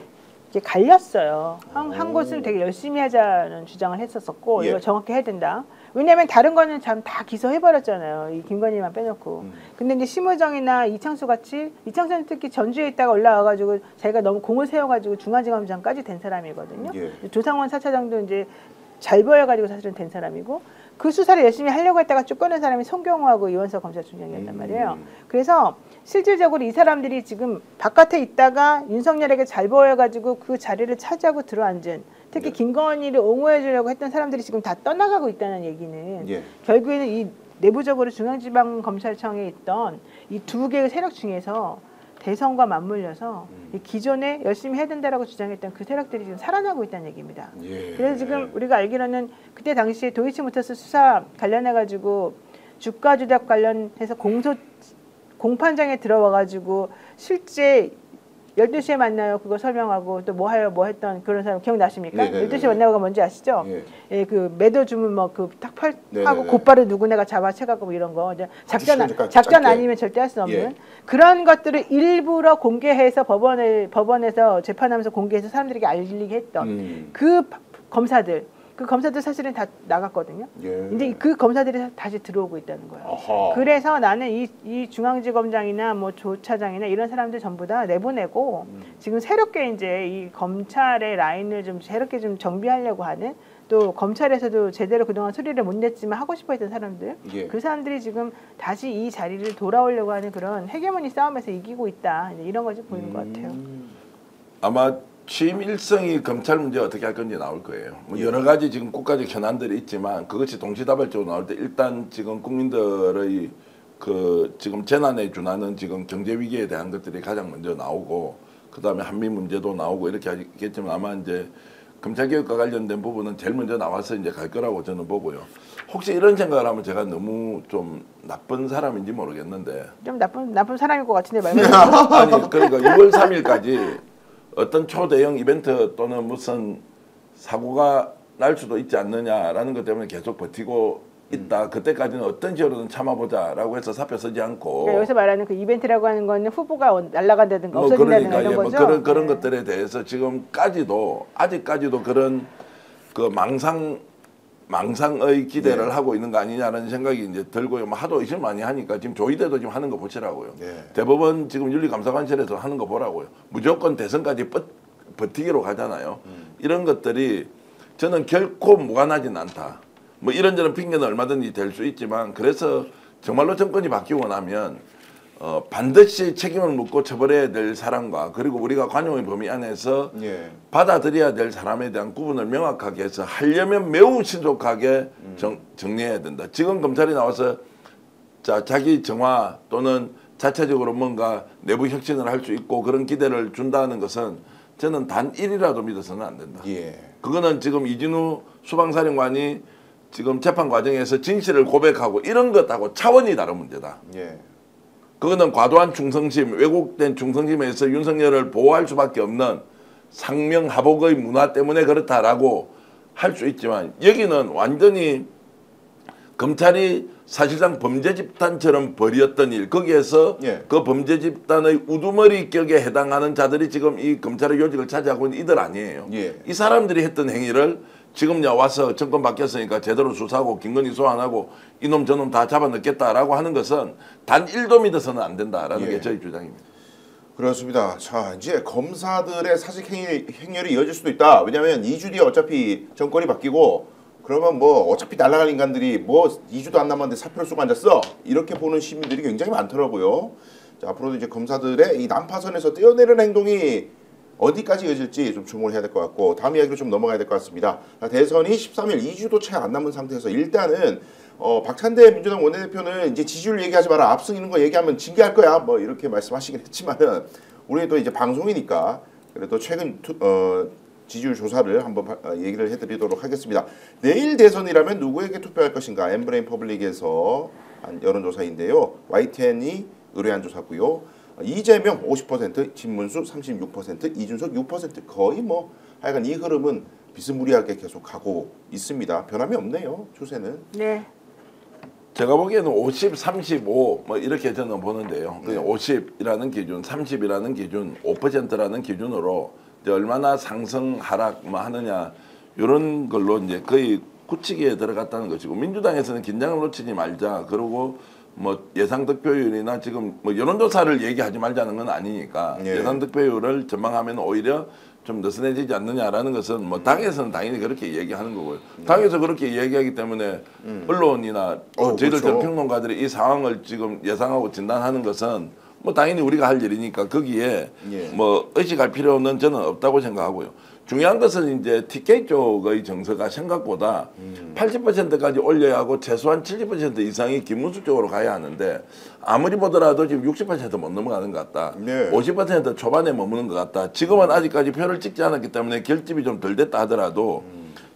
[SPEAKER 3] 이게 갈렸어요. 한 곳은 되게 열심히 하자는 주장을 했었었고
[SPEAKER 1] 예.
[SPEAKER 3] 이거 정확히 해야 된다. 왜냐하면 다른 거는 참 다 기소해버렸잖아요. 이 김건희만 빼놓고. 근데 이제 심우정이나 이창수 같이 이창수는 특히 전주에 있다가 올라와가지고 자기가 너무 공을 세워가지고 중앙지검장까지 된 사람이거든요.
[SPEAKER 1] 예.
[SPEAKER 3] 조상원 4차장도 이제 잘 보여가지고 사실은 된 사람이고 그 수사를 열심히 하려고 했다가 쭉 꺼낸 사람이 송경호하고 이원석 검찰총장이었단 말이에요. 그래서 실질적으로 이 사람들이 지금 바깥에 있다가 윤석열에게 잘 보여가지고 그 자리를 차지하고 들어앉은 특히
[SPEAKER 1] 네.
[SPEAKER 3] 김건희를 옹호해 주려고 했던 사람들이 지금 다 떠나가고 있다는 얘기는
[SPEAKER 1] 예.
[SPEAKER 3] 결국에는 이 내부적으로 중앙지방검찰청에 있던 이 두 개의 세력 중에서 대선과 맞물려서 이 기존에 열심히 해야 된다라고 주장했던 그 세력들이 지금 살아나고 있다는 얘기입니다.
[SPEAKER 1] 예.
[SPEAKER 3] 그래서 지금 우리가 알기로는 그때 당시에 도이치모터스 수사 관련해 가지고 주가 조작 관련해서 공판장에 들어와 가지고 실제 12시에 만나요. 그거 설명하고 또 뭐 해요, 뭐 했던 그런 사람 기억나십니까?
[SPEAKER 1] 네네네.
[SPEAKER 3] 12시에 만나고가 뭔지 아시죠?
[SPEAKER 1] 예.
[SPEAKER 3] 예, 그 매도 주문 뭐그탁 하고
[SPEAKER 1] 네네네.
[SPEAKER 3] 곧바로 누구네가 잡아채가고 뭐 이런 거 이제 작전
[SPEAKER 1] 시간까지
[SPEAKER 3] 작전
[SPEAKER 1] 짧게.
[SPEAKER 3] 아니면 절대 할 수 없는
[SPEAKER 1] 예.
[SPEAKER 3] 그런 것들을 일부러 공개해서 법원에서 재판하면서 공개해서 사람들에게 알리게 했던 그 검사들 사실은 다 나갔거든요.
[SPEAKER 1] 예.
[SPEAKER 3] 이제 그 검사들이 다시 들어오고 있다는 거예요.
[SPEAKER 1] 아하.
[SPEAKER 3] 그래서 나는 이 중앙지검장이나 뭐 조차장이나 이런 사람들 전부 다 내보내고 지금 새롭게 이제 이 검찰의 라인을 좀 새롭게 좀 정비하려고 하는 또 검찰에서도 제대로 그동안 소리를 못 냈지만 하고 싶어했던 사람들
[SPEAKER 1] 예.
[SPEAKER 3] 그 사람들이 지금 다시 이 자리를 돌아오려고 하는 그런 헤게모니 싸움에서 이기고 있다 이런 것이 보이는 것 같아요.
[SPEAKER 2] 아마 취임 일성이 검찰 문제 어떻게 할 건지 나올 거예요. 뭐 여러 가지 지금 국가적 현안들이 있지만 그것이 동시다발적으로 나올 때 일단 지금 국민들의 그 지금 재난에 준하는 지금 경제 위기에 대한 것들이 가장 먼저 나오고 그 다음에 한미 문제도 나오고 이렇게 하겠지만 아마 이제 검찰 개혁과 관련된 부분은 제일 먼저 나와서 이제 갈 거라고 저는 보고요. 혹시 이런 생각을 하면 제가 너무 좀 나쁜 사람인지 모르겠는데
[SPEAKER 3] 좀 나쁜 사람일 것 같은데 말고
[SPEAKER 2] 아니 그러니까 6월 3일까지 어떤 초대형 이벤트 또는 무슨 사고가 날 수도 있지 않느냐라는 것 때문에 계속 버티고 있다. 그때까지는 어떤 식으로든 참아보자라고 해서 사표 쓰지 않고.
[SPEAKER 3] 그러니까 여기서 말하는 그 이벤트라고 하는 거는 후보가 날아간다든가 없어진다든가
[SPEAKER 2] 그러니까
[SPEAKER 3] 이런
[SPEAKER 2] 뭐
[SPEAKER 3] 거죠.
[SPEAKER 2] 그런
[SPEAKER 3] 네.
[SPEAKER 2] 것들에 대해서 지금까지도 아직까지도 그런 그 망상의 기대를
[SPEAKER 1] 네.
[SPEAKER 2] 하고 있는 거 아니냐라는 생각이 이제 들고요. 뭐 하도 의심 많이 하니까 지금 조희대도 지금 하는 거 보시라고요.
[SPEAKER 1] 네.
[SPEAKER 2] 대법원 지금 윤리감사관실에서 하는 거 보라고요. 무조건 대선까지 버티기로 가잖아요. 이런 것들이 저는 결코 무관하진 않다. 뭐 이런저런 핑계는 얼마든지 될 수 있지만 그래서 정말로 정권이 바뀌고 나면 반드시 책임을 묻고 처벌해야 될 사람과 그리고 우리가 관용의 범위 안에서
[SPEAKER 1] 예.
[SPEAKER 2] 받아들여야 될 사람에 대한 구분을 명확하게 해서 하려면 매우 신속하게 정리해야 된다. 지금 검찰이 나와서 자기 정화 또는 자체적으로 뭔가 내부 혁신을 할 수 있고 그런 기대를 준다는 것은 저는 단 1이라도 믿어서는 안 된다.
[SPEAKER 1] 예.
[SPEAKER 2] 그거는 지금 이진우 수방사령관이 지금 재판 과정에서 진실을 고백하고 이런 것하고 차원이 다른 문제다.
[SPEAKER 1] 예.
[SPEAKER 2] 그거는 과도한 충성심, 왜곡된 충성심에서 윤석열을 보호할 수밖에 없는 상명하복의 문화 때문에 그렇다라고 할 수 있지만 여기는 완전히 검찰이 사실상 범죄 집단처럼 벌였던 일 거기에서
[SPEAKER 1] 예.
[SPEAKER 2] 그 범죄 집단의 우두머리 격에 해당하는 자들이 지금 이 검찰의 요직을 차지하고 있는 이들 아니에요.
[SPEAKER 1] 예.
[SPEAKER 2] 이 사람들이 했던 행위를 지금 와서 정권 바뀌었으니까 제대로 수사하고 김건희 소환하고 이놈 저놈 다 잡아넣겠다라고 하는 것은 단 1도 믿어서는 안 된다라는
[SPEAKER 1] 예.
[SPEAKER 2] 게 저희 주장입니다.
[SPEAKER 1] 그렇습니다. 자, 이제 검사들의 사직 행렬이 이어질 수도 있다. 왜냐하면 2주 뒤에 어차피 정권이 바뀌고 그러면 뭐 어차피 날아갈 인간들이 뭐 2주도 안 남았는데 사표를 쓰고 앉았어. 이렇게 보는 시민들이 굉장히 많더라고요. 자, 앞으로도 이제 검사들의 이 난파선에서 떼어내는 행동이 어디까지 이어질지 좀 주목을 해야 될 것 같고 다음 이야기로 좀 넘어가야 될 것 같습니다. 대선이 13일 2주도 채 안 남은 상태에서 일단은 박찬대 민주당 원내대표는 이제 지지율 얘기하지 마라. 압승이는 거 얘기하면 징계할 거야. 뭐 이렇게 말씀하시긴 했지만은 우리 또 이제 방송이니까 그래도 최근 지지율 조사를 한번 얘기를 해드리도록 하겠습니다. 내일 대선이라면 누구에게 투표할 것인가? 엠브레인 퍼블릭에서 한 여론조사인데요. YTN이 의뢰한 조사고요. 이재명 50%, 김문수 36%, 이준석 6% 거의 뭐 하여간 이 흐름은 비스무리하게 계속 가고 있습니다. 변함이 없네요. 추세는.
[SPEAKER 3] 네.
[SPEAKER 2] 제가 보기에는 50, 35 뭐 이렇게 저는 보는데요.
[SPEAKER 1] 네.
[SPEAKER 2] 50이라는 기준, 30이라는 기준, 5%라는 기준으로 이제 얼마나 상승 하락 뭐 하느냐 이런 걸로 이제 거의 굳히기에 들어갔다는 것이고 민주당에서는 긴장을 놓치지 말자. 그리고 뭐 예상 득표율이나 지금 뭐 여론조사를 얘기하지 말자는 건 아니니까
[SPEAKER 1] 예.
[SPEAKER 2] 예상 득표율을 전망하면 오히려 좀 느슨해지지 않느냐라는 것은 뭐 당에서는 당연히 그렇게 얘기하는 거고요. 당에서 그렇게 얘기하기 때문에 언론이나 저희들처럼
[SPEAKER 1] 그렇죠.
[SPEAKER 2] 평론가들이 이 상황을 지금 예상하고 진단하는 것은 뭐 당연히 우리가 할 일이니까 거기에
[SPEAKER 1] 예.
[SPEAKER 2] 뭐 의식할 필요는 저는 없다고 생각하고요. 중요한 것은 이제 TK 쪽의 정서가 생각보다 80%까지 올려야 하고 최소한 70% 이상이 김문수 쪽으로 가야 하는데 아무리 보더라도 지금 60%못 넘어가는 것 같다.
[SPEAKER 1] 네.
[SPEAKER 2] 50% 초반에 머무는 것 같다. 지금은 아직까지 표를 찍지 않았기 때문에 결집이 좀 덜 됐다 하더라도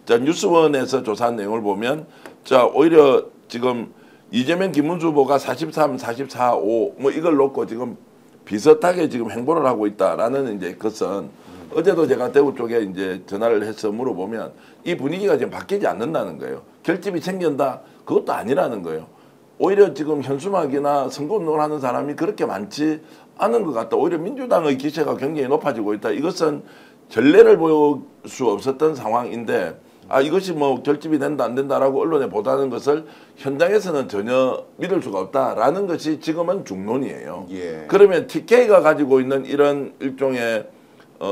[SPEAKER 2] 자 뉴스원에서 조사한 내용을 보면 자 오히려 지금 이재명 김문수 후보가 43, 44, 5 뭐 이걸 놓고 지금 비슷하게 지금 행보를 하고 있다라는 이제 것은 어제도 제가 대구 쪽에 이제 전화를 해서 물어보면 이 분위기가 지금 바뀌지 않는다는 거예요. 결집이 생긴다? 그것도 아니라는 거예요. 오히려 지금 현수막이나 선거운동을 하는 사람이 그렇게 많지 않은 것 같다. 오히려 민주당의 기세가 굉장히 높아지고 있다. 이것은 전례를 보일 수 없었던 상황인데 이것이 뭐 결집이 된다 안 된다라고 언론에 보도하는 것을 현장에서는 전혀 믿을 수가 없다라는 것이 지금은 중론이에요.
[SPEAKER 1] 예.
[SPEAKER 2] 그러면 TK가 가지고 있는 이런 일종의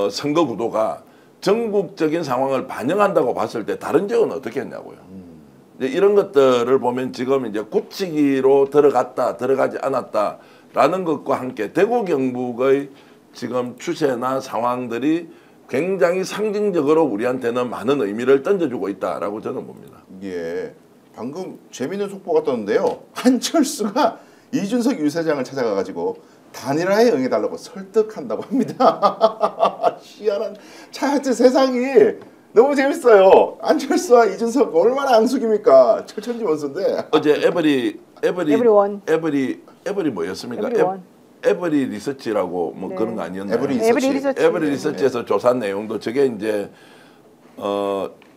[SPEAKER 2] 선거 구도가 전국적인 상황을 반영한다고 봤을 때 다른 지역은 어떻게 했냐고요. 이제 이런 것들을 보면 지금 이제 굳히기로 들어갔다 들어가지 않았다라는 것과 함께 대구 경북의 지금 추세나 상황들이 굉장히 상징적으로 우리한테는 많은 의미를 던져주고 있다라고 저는 봅니다.
[SPEAKER 1] 예. 방금 재미있는 속보가 떴는데요. 한철수가 이준석 유세장을 찾아가가지고 단일화에 응해달라고 설득한다고 합니다. 희한한 하여튼 세상이 너무 재밌어요. 안철수와 이준석 얼마나 앙숙입니까? 철천지 원수인데.
[SPEAKER 2] 어제
[SPEAKER 3] 에브리원.
[SPEAKER 2] 에브리 뭐였습니까?
[SPEAKER 3] 에브리원.
[SPEAKER 2] 에브리 리서치라고 뭐
[SPEAKER 3] 네.
[SPEAKER 2] 그런 거 아니었나요?
[SPEAKER 1] 에브리 리서치.
[SPEAKER 2] 에브리 리서치에서 조사한 내용도 저게 이제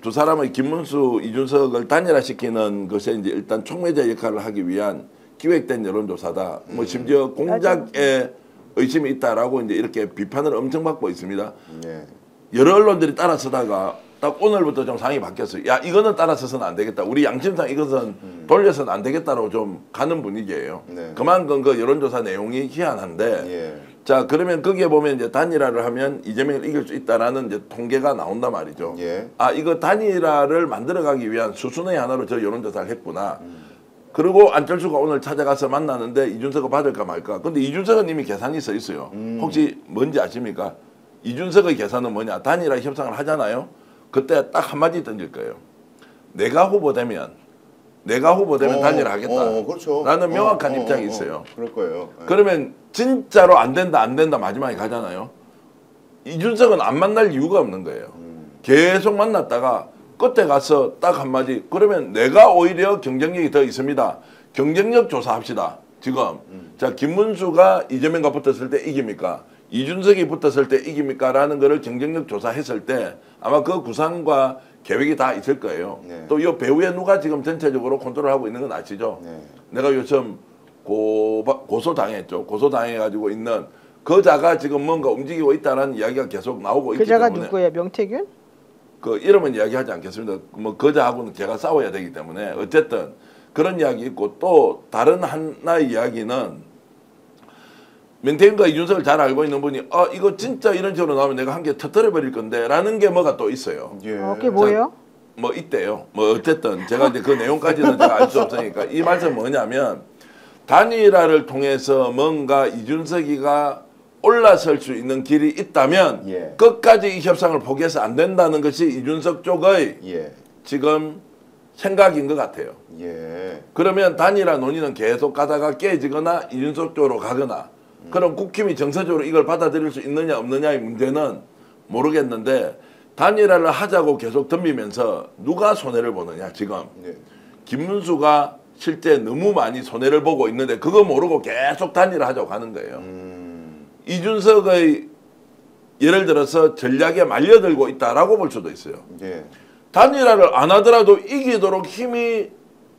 [SPEAKER 2] 두 사람의 김문수, 이준석을 단일화시키는 것에 이제 일단 촉매자 역할을 하기 위한 기획된 여론조사다. 뭐 심지어 공작에 의심이 있다라고 이제 이렇게 비판을 엄청 받고 있습니다.
[SPEAKER 1] 예.
[SPEAKER 2] 여러 언론들이 따라서다가 딱 오늘부터 좀 상황이 바뀌었어요. 야 이거는 따라서서는 안 되겠다. 우리 양심상 이것은 돌려서는 안 되겠다라고 좀 가는 분위기예요.
[SPEAKER 1] 네.
[SPEAKER 2] 그만큼 그 여론조사 내용이 희한한데
[SPEAKER 1] 예.
[SPEAKER 2] 자 그러면 거기에 보면 이제 단일화를 하면 이재명을 이길 수 있다라는 이제 통계가 나온단 말이죠.
[SPEAKER 1] 예.
[SPEAKER 2] 이거 단일화를 만들어가기 위한 수순의 하나로 저 여론조사를 했구나. 그리고 안철수가 오늘 찾아가서 만나는데 이준석을 받을까 말까. 근데 이준석은 이미 계산이 써 있어요. 혹시 뭔지 아십니까? 이준석의 계산은 뭐냐? 단일화 협상을 하잖아요. 그때 딱 한마디 던질 거예요. 내가 후보되면 단일화 하겠다.
[SPEAKER 1] 그렇죠.
[SPEAKER 2] 라는 명확한 입장이 있어요.
[SPEAKER 1] 그럴 거예요. 예.
[SPEAKER 2] 그러면 진짜로 안 된다 마지막에 가잖아요. 이준석은 안 만날 이유가 없는 거예요. 계속 만났다가 끝에 가서 딱 한마디 그러면 내가 오히려 경쟁력이 더 있습니다. 경쟁력 조사합시다. 지금 자 김문수가 이재명과 붙었을 때 이깁니까? 이준석이 붙었을 때 이깁니까? 라는 거를 경쟁력 조사했을 때 아마 그 구상과 계획이 다 있을 거예요.
[SPEAKER 1] 네.
[SPEAKER 2] 또 이 배후에 누가 지금 전체적으로 컨트롤하고 있는 건 아시죠?
[SPEAKER 1] 네.
[SPEAKER 2] 내가 요즘 고소당했죠. 고소당해가지고 있는 그자가 지금 뭔가 움직이고 있다는 이야기가 계속 나오고 있기
[SPEAKER 3] 그자가
[SPEAKER 2] 때문에
[SPEAKER 3] 누구예요? 명태균?
[SPEAKER 2] 그 이름은 이야기하지 않겠습니다. 뭐 그자하고는 제가 싸워야 되기 때문에 어쨌든 그런 이야기 있고 또 다른 하나의 이야기는 명태균과 이준석을 잘 알고 있는 분이 이거 진짜 이런 식으로 나오면 내가 한 개 터뜨려 버릴 건데 라는 게 뭐가 또 있어요.
[SPEAKER 1] 예.
[SPEAKER 3] 그게 뭐예요?
[SPEAKER 2] 뭐 있대요. 뭐 어쨌든 제가 이제 그 내용까지는 제가 알 수 없으니까 이 말씀은 뭐냐면 단일화를 통해서 뭔가 이준석이가 올라설 수 있는 길이 있다면
[SPEAKER 1] 예.
[SPEAKER 2] 끝까지 이 협상을 포기해서 안 된다는 것이 이준석 쪽의
[SPEAKER 1] 예.
[SPEAKER 2] 지금 생각인 것 같아요.
[SPEAKER 1] 예.
[SPEAKER 2] 그러면 단일화 논의는 계속 가다가 깨지거나 이준석 쪽으로 가거나 그럼 국힘이 정서적으로 이걸 받아들일 수 있느냐 없느냐의 문제는 모르겠는데 단일화를 하자고 계속 덤비면서 누가 손해를 보느냐 지금.
[SPEAKER 1] 네.
[SPEAKER 2] 김문수가 실제 너무 많이 손해를 보고 있는데 그거 모르고 계속 단일화 하자고 하는 거예요. 이준석의 예를 들어서 전략에 말려들고 있다라고 볼 수도 있어요.
[SPEAKER 1] 예.
[SPEAKER 2] 단일화를 안 하더라도 이기도록 힘이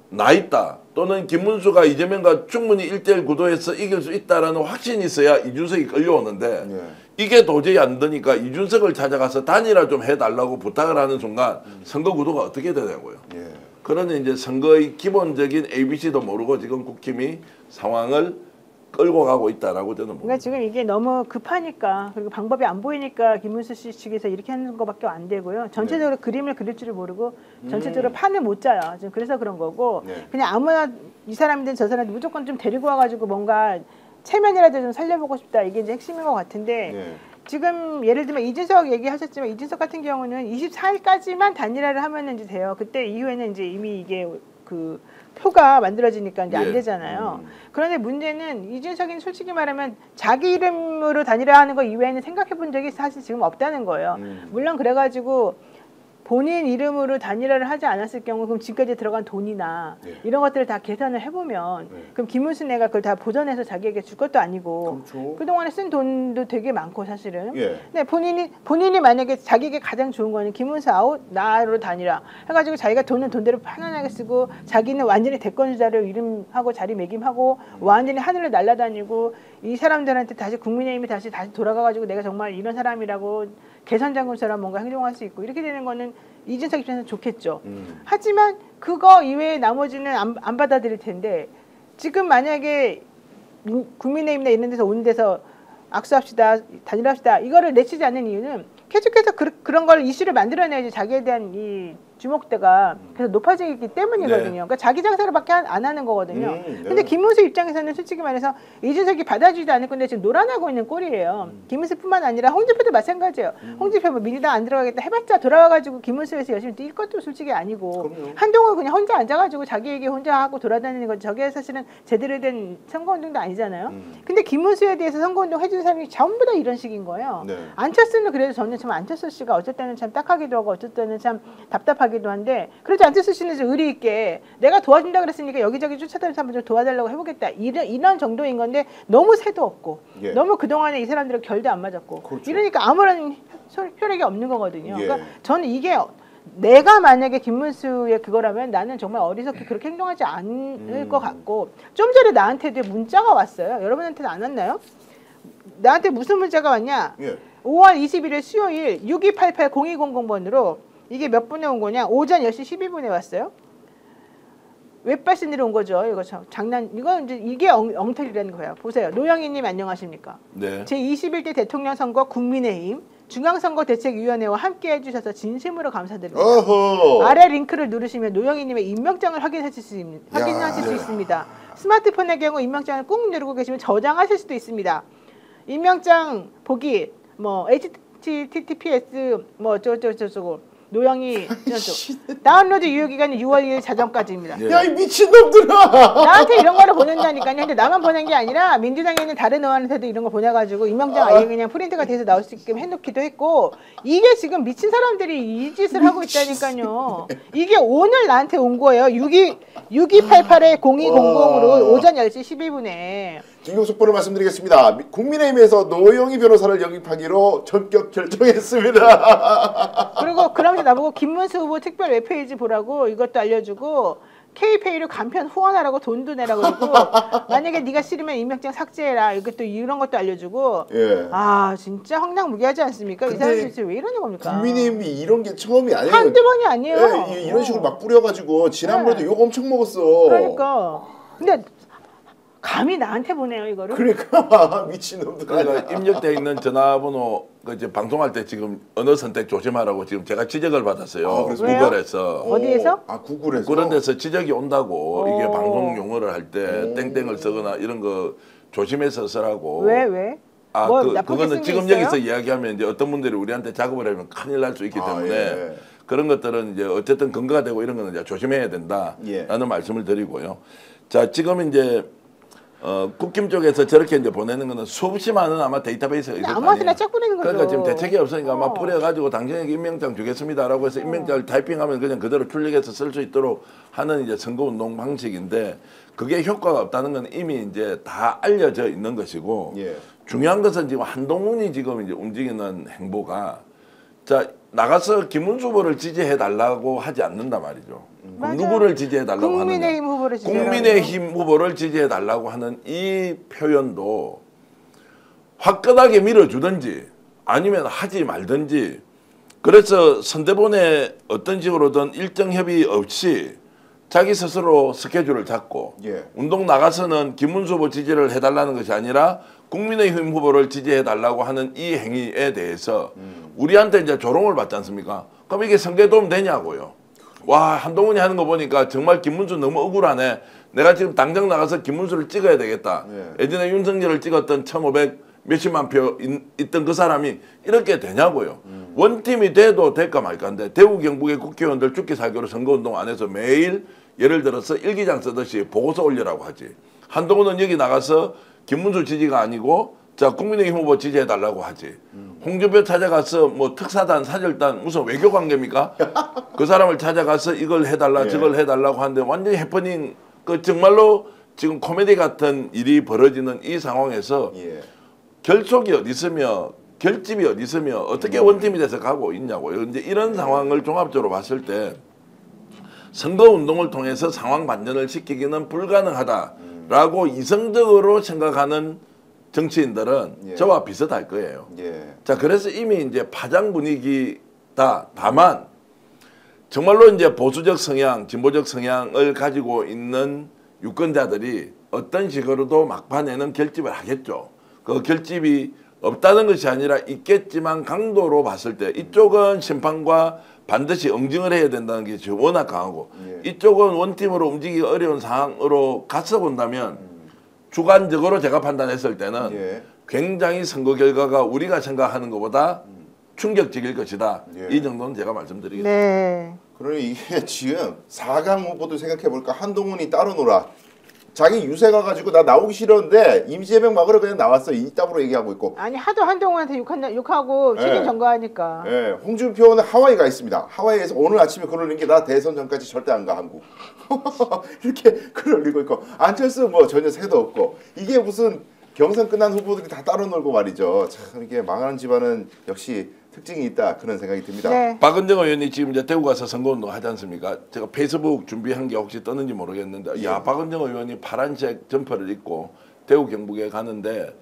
[SPEAKER 2] 나 있다. 또는 김문수가 이재명과 충분히 1대1 구도에서 이길 수 있다라는 확신이 있어야 이준석이 끌려오는데
[SPEAKER 1] 예.
[SPEAKER 2] 이게 도저히 안 되니까 이준석을 찾아가서 단일화 좀 해달라고 부탁을 하는 순간 선거 구도가 어떻게 되냐고요.
[SPEAKER 1] 예.
[SPEAKER 2] 그러니 이제 선거의 기본적인 ABC도 모르고 지금 국힘이 상황을 끌고 가고 있다라고 저는 봅니다.
[SPEAKER 3] 그러니까 지금 이게 너무 급하니까 그리고 방법이 안 보이니까 김문수 씨 측에서 이렇게 하는 것밖에 안 되고요. 전체적으로 그림을 그릴 줄을 모르고 전체적으로 판을 못 짜요. 지금 그래서 그런 거고
[SPEAKER 1] 네.
[SPEAKER 3] 그냥 아무나 이 사람이든 저 사람이든 무조건 좀 데리고 와가지고 뭔가 체면이라도 좀 살려보고 싶다. 이게 이제 핵심인 것 같은데
[SPEAKER 1] 네.
[SPEAKER 3] 지금 예를 들면 이준석 얘기하셨지만 이준석 같은 경우는 24일까지만 단일화를 하면 이제 돼요. 그때 이후에는 이제 이미 이게 그 표가 만들어지니까 이제 안
[SPEAKER 2] 예.
[SPEAKER 3] 되잖아요. 그런데 문제는 이준석이는 솔직히 말하면 자기 이름으로 단일화하는 거 이외에는 생각해 본 적이 사실 지금 없다는 거예요. 물론 그래가지고 본인 이름으로 단일화를 하지 않았을 경우 그럼 지금까지 들어간 돈이나
[SPEAKER 1] 예.
[SPEAKER 3] 이런 것들을 다 계산을 해보면
[SPEAKER 1] 네.
[SPEAKER 3] 그럼 김문수 내가 그걸 다 보전해서 자기에게 줄 것도 아니고
[SPEAKER 1] 그렇죠.
[SPEAKER 3] 그동안에 쓴 돈도 되게 많고 사실은.
[SPEAKER 1] 예.
[SPEAKER 3] 네, 본인이 만약에 자기에게 가장 좋은 거는 김문수 아웃 나로 단일화 해가지고 자기가 돈은 돈대로 편안하게 쓰고 자기는 완전히 대권주자로 이름하고 자리매김하고 완전히 하늘을 날아다니고 이 사람들한테 다시 국민의힘이 다시 돌아가가지고 내가 정말 이런 사람이라고 개선장군처럼 뭔가 행동할 수 있고 이렇게 되는 거는 이준석 입장에서는 좋겠죠. 하지만 그거 이외에 나머지는 안 받아들일 텐데 지금 만약에 국민의힘이나 이런 데서 오는 데서 악수합시다, 단일합시다 이거를 내치지 않는 이유는 계속해서 그런 걸 이슈를 만들어내야지 자기에 대한 이 주목대가 계속 높아지기 때문이거든요.
[SPEAKER 2] 네.
[SPEAKER 3] 그러니까 자기 장사로밖에 안 하는 거거든요.
[SPEAKER 1] 네.
[SPEAKER 3] 근데 김문수 입장에서는 솔직히 말해서 이준석이 받아주지도 않을 건데 지금 놀아나고 있는 꼴이에요. 김문수뿐만 아니라 홍준표도 마찬가지예요. 홍준표 뭐 민주당 안 들어가겠다 해봤자 돌아와가지고 김문수에서 열심히 뛸 것도 솔직히 아니고
[SPEAKER 1] 그럼요.
[SPEAKER 3] 한동훈 그냥 혼자 앉아가지고 자기 얘기 혼자 하고 돌아다니는 건 저게 사실은 제대로 된 선거운동도 아니잖아요. 근데 김문수에 대해서 선거운동 해준 사람이 전부 다 이런 식인 거예요.
[SPEAKER 1] 네.
[SPEAKER 3] 안철수는 그래도 저는 참 안철수 씨가 어쩔 때는 참 딱하기도 하고 어쩔 때는 참 답답하기도 한데 그래도 안철수 씨는 좀 의리 있게 내가 도와준다 그랬으니까 여기저기 쫓아다니면서 한번 좀 도와달라고 해보겠다 이런 정도인 건데 너무 새도 없고
[SPEAKER 1] 예.
[SPEAKER 3] 너무 그동안에 이 사람들은 결도 안 맞았고
[SPEAKER 1] 그렇죠.
[SPEAKER 3] 이러니까 아무런 혈액이 없는 거거든요.
[SPEAKER 1] 예.
[SPEAKER 3] 그러니까 저는 이게 내가 만약에 김문수의 그거라면 나는 정말 어리석게 그렇게 행동하지 않을 것 같고 좀 전에 나한테도 문자가 왔어요. 여러분한테는 안 왔나요? 나한테 무슨 문자가 왔냐?
[SPEAKER 1] 예.
[SPEAKER 3] 5월 21일 수요일 6288-0200번으로 이게 몇 분에 온 거냐? 오전 10시 12분에 왔어요. 웹발신으로 온 거죠. 이거 참 장난. 이거 이제 이게 엉터리라는 거예요. 보세요. 노영희님 안녕하십니까?
[SPEAKER 2] 네.
[SPEAKER 3] 제 21대 대통령 선거 국민의힘 중앙선거대책위원회와 함께 해주셔서 진심으로 감사드립니다.
[SPEAKER 1] 어허.
[SPEAKER 3] 아래 링크를 누르시면 노영희님의 임명장을 확인하실 수 있습니다. 스마트폰의 경우 임명장을 꾹 누르고 계시면 저장하실 수도 있습니다. 임명장 보기 뭐 https 뭐 어쩌고저쩌고 노영희 다운로드 유효 기간은 6월 2일 자정까지입니다.
[SPEAKER 2] 예.
[SPEAKER 1] 야, 이 미친놈들아!
[SPEAKER 3] 나한테 이런 거를 보낸다니까요. 근데 나만 보낸 게 아니라 민주당에 있는 다른 의원한테도 이런 거 보내가지고 임명장 아예 그냥 프린트가 돼서 나올 수 있게 해놓기도 했고 이게 지금 미친 사람들이 이 짓을 하고 있다니까요. 이게 오늘 나한테 온 거예요. 6288-0200으로 오전 10시 12분에.
[SPEAKER 1] 긴급 속보를 말씀드리겠습니다. 국민의힘에서 노영희 변호사를 영입하기로 전격 결정했습니다.
[SPEAKER 3] 그리고 그러면서 나보고 김문수 후보 특별 웹페이지 보라고 이것도 알려주고 K페이로 간편 후원하라고 돈도 내라고 그러고 만약에 네가 싫으면 임명장 삭제해라 이것도 이런 것도 알려주고
[SPEAKER 1] 예.
[SPEAKER 3] 아 진짜 황당무계하지 않습니까? 이
[SPEAKER 1] 근데
[SPEAKER 3] 사람들 진짜 왜 이러는 겁니까?
[SPEAKER 1] 국민의힘이 이런 게 처음이 아니에요.
[SPEAKER 3] 한두 번이 아니에요.
[SPEAKER 1] 예, 이런 식으로 막 뿌려가지고 지난번에도
[SPEAKER 3] 네.
[SPEAKER 1] 욕 엄청 먹었어.
[SPEAKER 3] 그러니까 근데 감히 나한테 보내요 이거를.
[SPEAKER 1] 그러니까 미친놈들.
[SPEAKER 2] 그러니까 입력돼 있는 전화번호 그 이제 방송할 때 지금 언어 선택 조심하라고 지금 제가 지적을 받았어요.
[SPEAKER 1] 아, 그래서
[SPEAKER 2] 구글에서.
[SPEAKER 3] 어디에서?
[SPEAKER 1] 아, 구글에서.
[SPEAKER 2] 그런 데서 지적이 온다고 이게
[SPEAKER 3] 오.
[SPEAKER 2] 방송 용어를 할 때 땡땡을 쓰거나 이런 거 조심해서 쓰라고.
[SPEAKER 3] 왜?
[SPEAKER 2] 아,
[SPEAKER 3] 뭐 나쁘게 쓴
[SPEAKER 2] 그거는
[SPEAKER 3] 게
[SPEAKER 2] 지금
[SPEAKER 3] 있어요?
[SPEAKER 2] 여기서 이야기하면 이제 어떤 분들이 우리한테 작업을 하면 큰일 날 수 있기
[SPEAKER 1] 아,
[SPEAKER 2] 때문에
[SPEAKER 1] 예.
[SPEAKER 2] 그런 것들은 이제 어쨌든 근거가 되고 이런 거는 이제 조심해야 된다라는
[SPEAKER 1] 예.
[SPEAKER 2] 말씀을 드리고요. 자, 지금 이제 국힘 쪽에서 저렇게 이제 보내는 거는 수없이 많은 아마 데이터베이스가 있을 거
[SPEAKER 3] 아무한테나
[SPEAKER 2] 아니에요.
[SPEAKER 3] 쫙 보내는 거죠.
[SPEAKER 2] 그러니까 지금 대책이 없으니까 아마 뿌려가지고 당신에게 임명장 주겠습니다라고 해서 임명장을 타이핑하면 그냥 그대로 출력해서 쓸 수 있도록 하는 이제 선거운동 방식인데 그게 효과가 없다는 건 이미 이제 다 알려져 있는 것이고
[SPEAKER 1] 예.
[SPEAKER 2] 중요한 것은 지금 한동훈이 지금 이제 움직이는 행보가 자 나가서 김문수 후보를 지지해 달라고 하지 않는단 말이죠.
[SPEAKER 3] 맞아요.
[SPEAKER 2] 누구를 지지해 달라고 하느냐?
[SPEAKER 3] 국민의힘 후보를 지지해라고.
[SPEAKER 2] 국민의힘 후보를 지지해 달라고 하는 이 표현도 화끈하게 밀어주든지 아니면 하지 말든지 그래서 선대본에 어떤 식으로든 일정 협의 없이 자기 스스로 스케줄을 잡고
[SPEAKER 1] 예.
[SPEAKER 2] 운동 나가서는 김문수 후보 지지를 해달라는 것이 아니라 국민의힘 후보를 지지해달라고 하는 이 행위에 대해서 우리한테 이제 조롱을 받지 않습니까? 그럼 이게 선거에 도움 되냐고요. 와 한동훈이 하는 거 보니까 정말 김문수 너무 억울하네. 내가 지금 당장 나가서 김문수를 찍어야 되겠다.
[SPEAKER 1] 예.
[SPEAKER 2] 예전에 윤석열을 찍었던 1500 몇십만 표 있던 그 사람이 이렇게 되냐고요. 원팀이 돼도 될까 말까인데 대구 경북의 국회의원들 죽기 살기로 선거운동 안 해서 매일 예를 들어서 일기장 쓰듯이 보고서 올리라고 하지. 한동훈은 여기 나가서 김문수 지지가 아니고 자, 국민의힘 후보 지지해달라고 하지. 홍준표 찾아가서 뭐 특사단, 사절단 무슨 외교 관계입니까? 그 사람을 찾아가서 이걸 해달라,
[SPEAKER 1] 예.
[SPEAKER 2] 저걸 해달라고 하는데 완전히 해퍼닝. 그 정말로 지금 코미디 같은 일이 벌어지는 이 상황에서
[SPEAKER 1] 예.
[SPEAKER 2] 결속이 어디 있으며 결집이 어디 있으며 어떻게 원팀이 돼서 가고 있냐고요. 이제 이런 상황을 종합적으로 봤을 때 선거 운동을 통해서 상황 반전을 시키기는 불가능하다라고 이성적으로 생각하는 정치인들은
[SPEAKER 1] 예.
[SPEAKER 2] 저와 비슷할 거예요.
[SPEAKER 1] 예.
[SPEAKER 2] 자, 그래서 이미 이제 파장 분위기다. 다만 정말로 이제 보수적 성향, 진보적 성향을 가지고 있는 유권자들이 어떤 식으로도 막판에는 결집을 하겠죠. 그 결집이 없다는 것이 아니라 있겠지만 강도로 봤을 때 이쪽은 심판과 반드시 응징을 해야 된다는 게 지금 워낙 강하고
[SPEAKER 1] 예.
[SPEAKER 2] 이쪽은 원팀으로 움직이기 어려운 상황으로 갔어 본다면 주관적으로 제가 판단했을 때는
[SPEAKER 1] 예.
[SPEAKER 2] 굉장히 선거 결과가 우리가 생각하는 것보다 충격적일 것이다.
[SPEAKER 1] 예.
[SPEAKER 2] 이 정도는 제가 말씀드리겠습니다.
[SPEAKER 3] 네.
[SPEAKER 1] 그러니 이게 지금 4강 후보도 생각해볼까? 한동훈이 따로 놀아. 자기 유세 가가지고 나 나오기 싫었는데 이재명 막으러 그냥 나왔어. 이따구로 얘기하고 있고.
[SPEAKER 3] 아니 하도 한동훈한테 욕하고 책임
[SPEAKER 1] 예.
[SPEAKER 3] 전가하니까.
[SPEAKER 1] 예, 홍준표는 하와이 가 있습니다. 하와이에서 오늘 아침에 글 올린 게 나 대선 전까지 절대 안 가 한국. 이렇게 글 올리고 있고 안철수 뭐 전혀 새도 없고 이게 무슨 경선 끝난 후보들이 다 따로 놀고 말이죠. 참 이게 망하는 집안은 역시 특징이 있다 그런 생각이 듭니다.
[SPEAKER 3] 네.
[SPEAKER 2] 박은정 의원이 지금 이제 대구 가서 선거운동 하지 않습니까? 제가 페이스북 준비한 게 혹시 떴는지 모르겠는데, 야, 박은정 의원이 파란색 점퍼를 입고 대구 경북에 가는데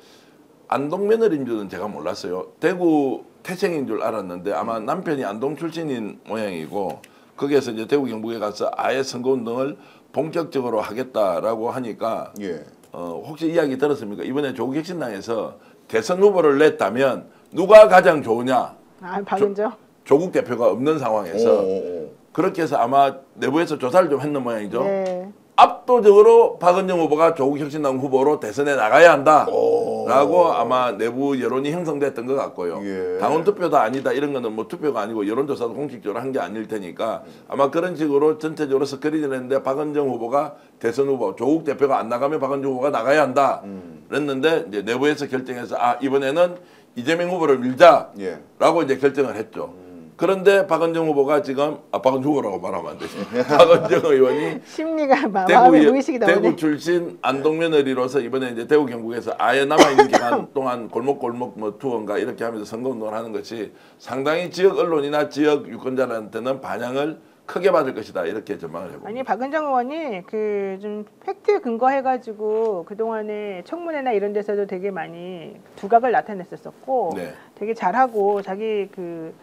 [SPEAKER 2] 안동 며느리인 줄은 제가 몰랐어요. 대구 태생인 줄 알았는데 아마 남편이 안동 출신인 모양이고 거기에서 이제 대구 경북에 가서 아예 선거운동을 본격적으로 하겠다라고 하니까
[SPEAKER 1] 예.
[SPEAKER 2] 혹시 이야기 들었습니까? 이번에 조국혁신당에서 대선 후보를 냈다면 누가 가장 좋으냐?
[SPEAKER 3] 아, 박은정.
[SPEAKER 2] 조국 대표가 없는 상황에서
[SPEAKER 1] 오.
[SPEAKER 2] 그렇게 해서 아마 내부에서 조사를 좀 했는 모양이죠.
[SPEAKER 3] 네.
[SPEAKER 2] 압도적으로 박은정 후보가 조국혁신당 후보로 대선에 나가야 한다라고 아마 내부 여론이 형성됐던 것 같고요.
[SPEAKER 1] 예.
[SPEAKER 2] 당원 투표다 아니다 이런 거는 뭐 투표가 아니고 여론조사도 공식적으로 한 게 아닐 테니까 아마 그런 식으로 전체적으로 스크린을 했는데 박은정 후보가 대선 후보, 조국 대표가 안 나가면 박은정 후보가 나가야 한다 그랬는데 이제 내부에서 결정해서 아 이번에는 이재명 후보를 밀자라고
[SPEAKER 1] 예.
[SPEAKER 2] 이제 결정을 했죠. 그런데 박은정 후보가 지금 박은정 후보라고 말하면 안 되지. 박은정 의원이
[SPEAKER 3] 심리가 마음의 무의식이 나오네.
[SPEAKER 2] 대구 출신 안동 며느리로서 이번에 이제 대구 경북에서 아예 남아 있는 기간 동안 골목골목 뭐 투어인가 이렇게 하면서 선거운동을 하는 것이 상당히 지역 언론이나 지역 유권자한테는 반향을 크게 받을 것이다 이렇게 전망을 해봅니다.
[SPEAKER 3] 아니 박은정 의원이 그 좀 팩트 근거해가지고 그 동안에 청문회나 이런 데서도 되게 많이 두각을 나타냈었고
[SPEAKER 2] 네.
[SPEAKER 3] 되게 잘하고 자기 그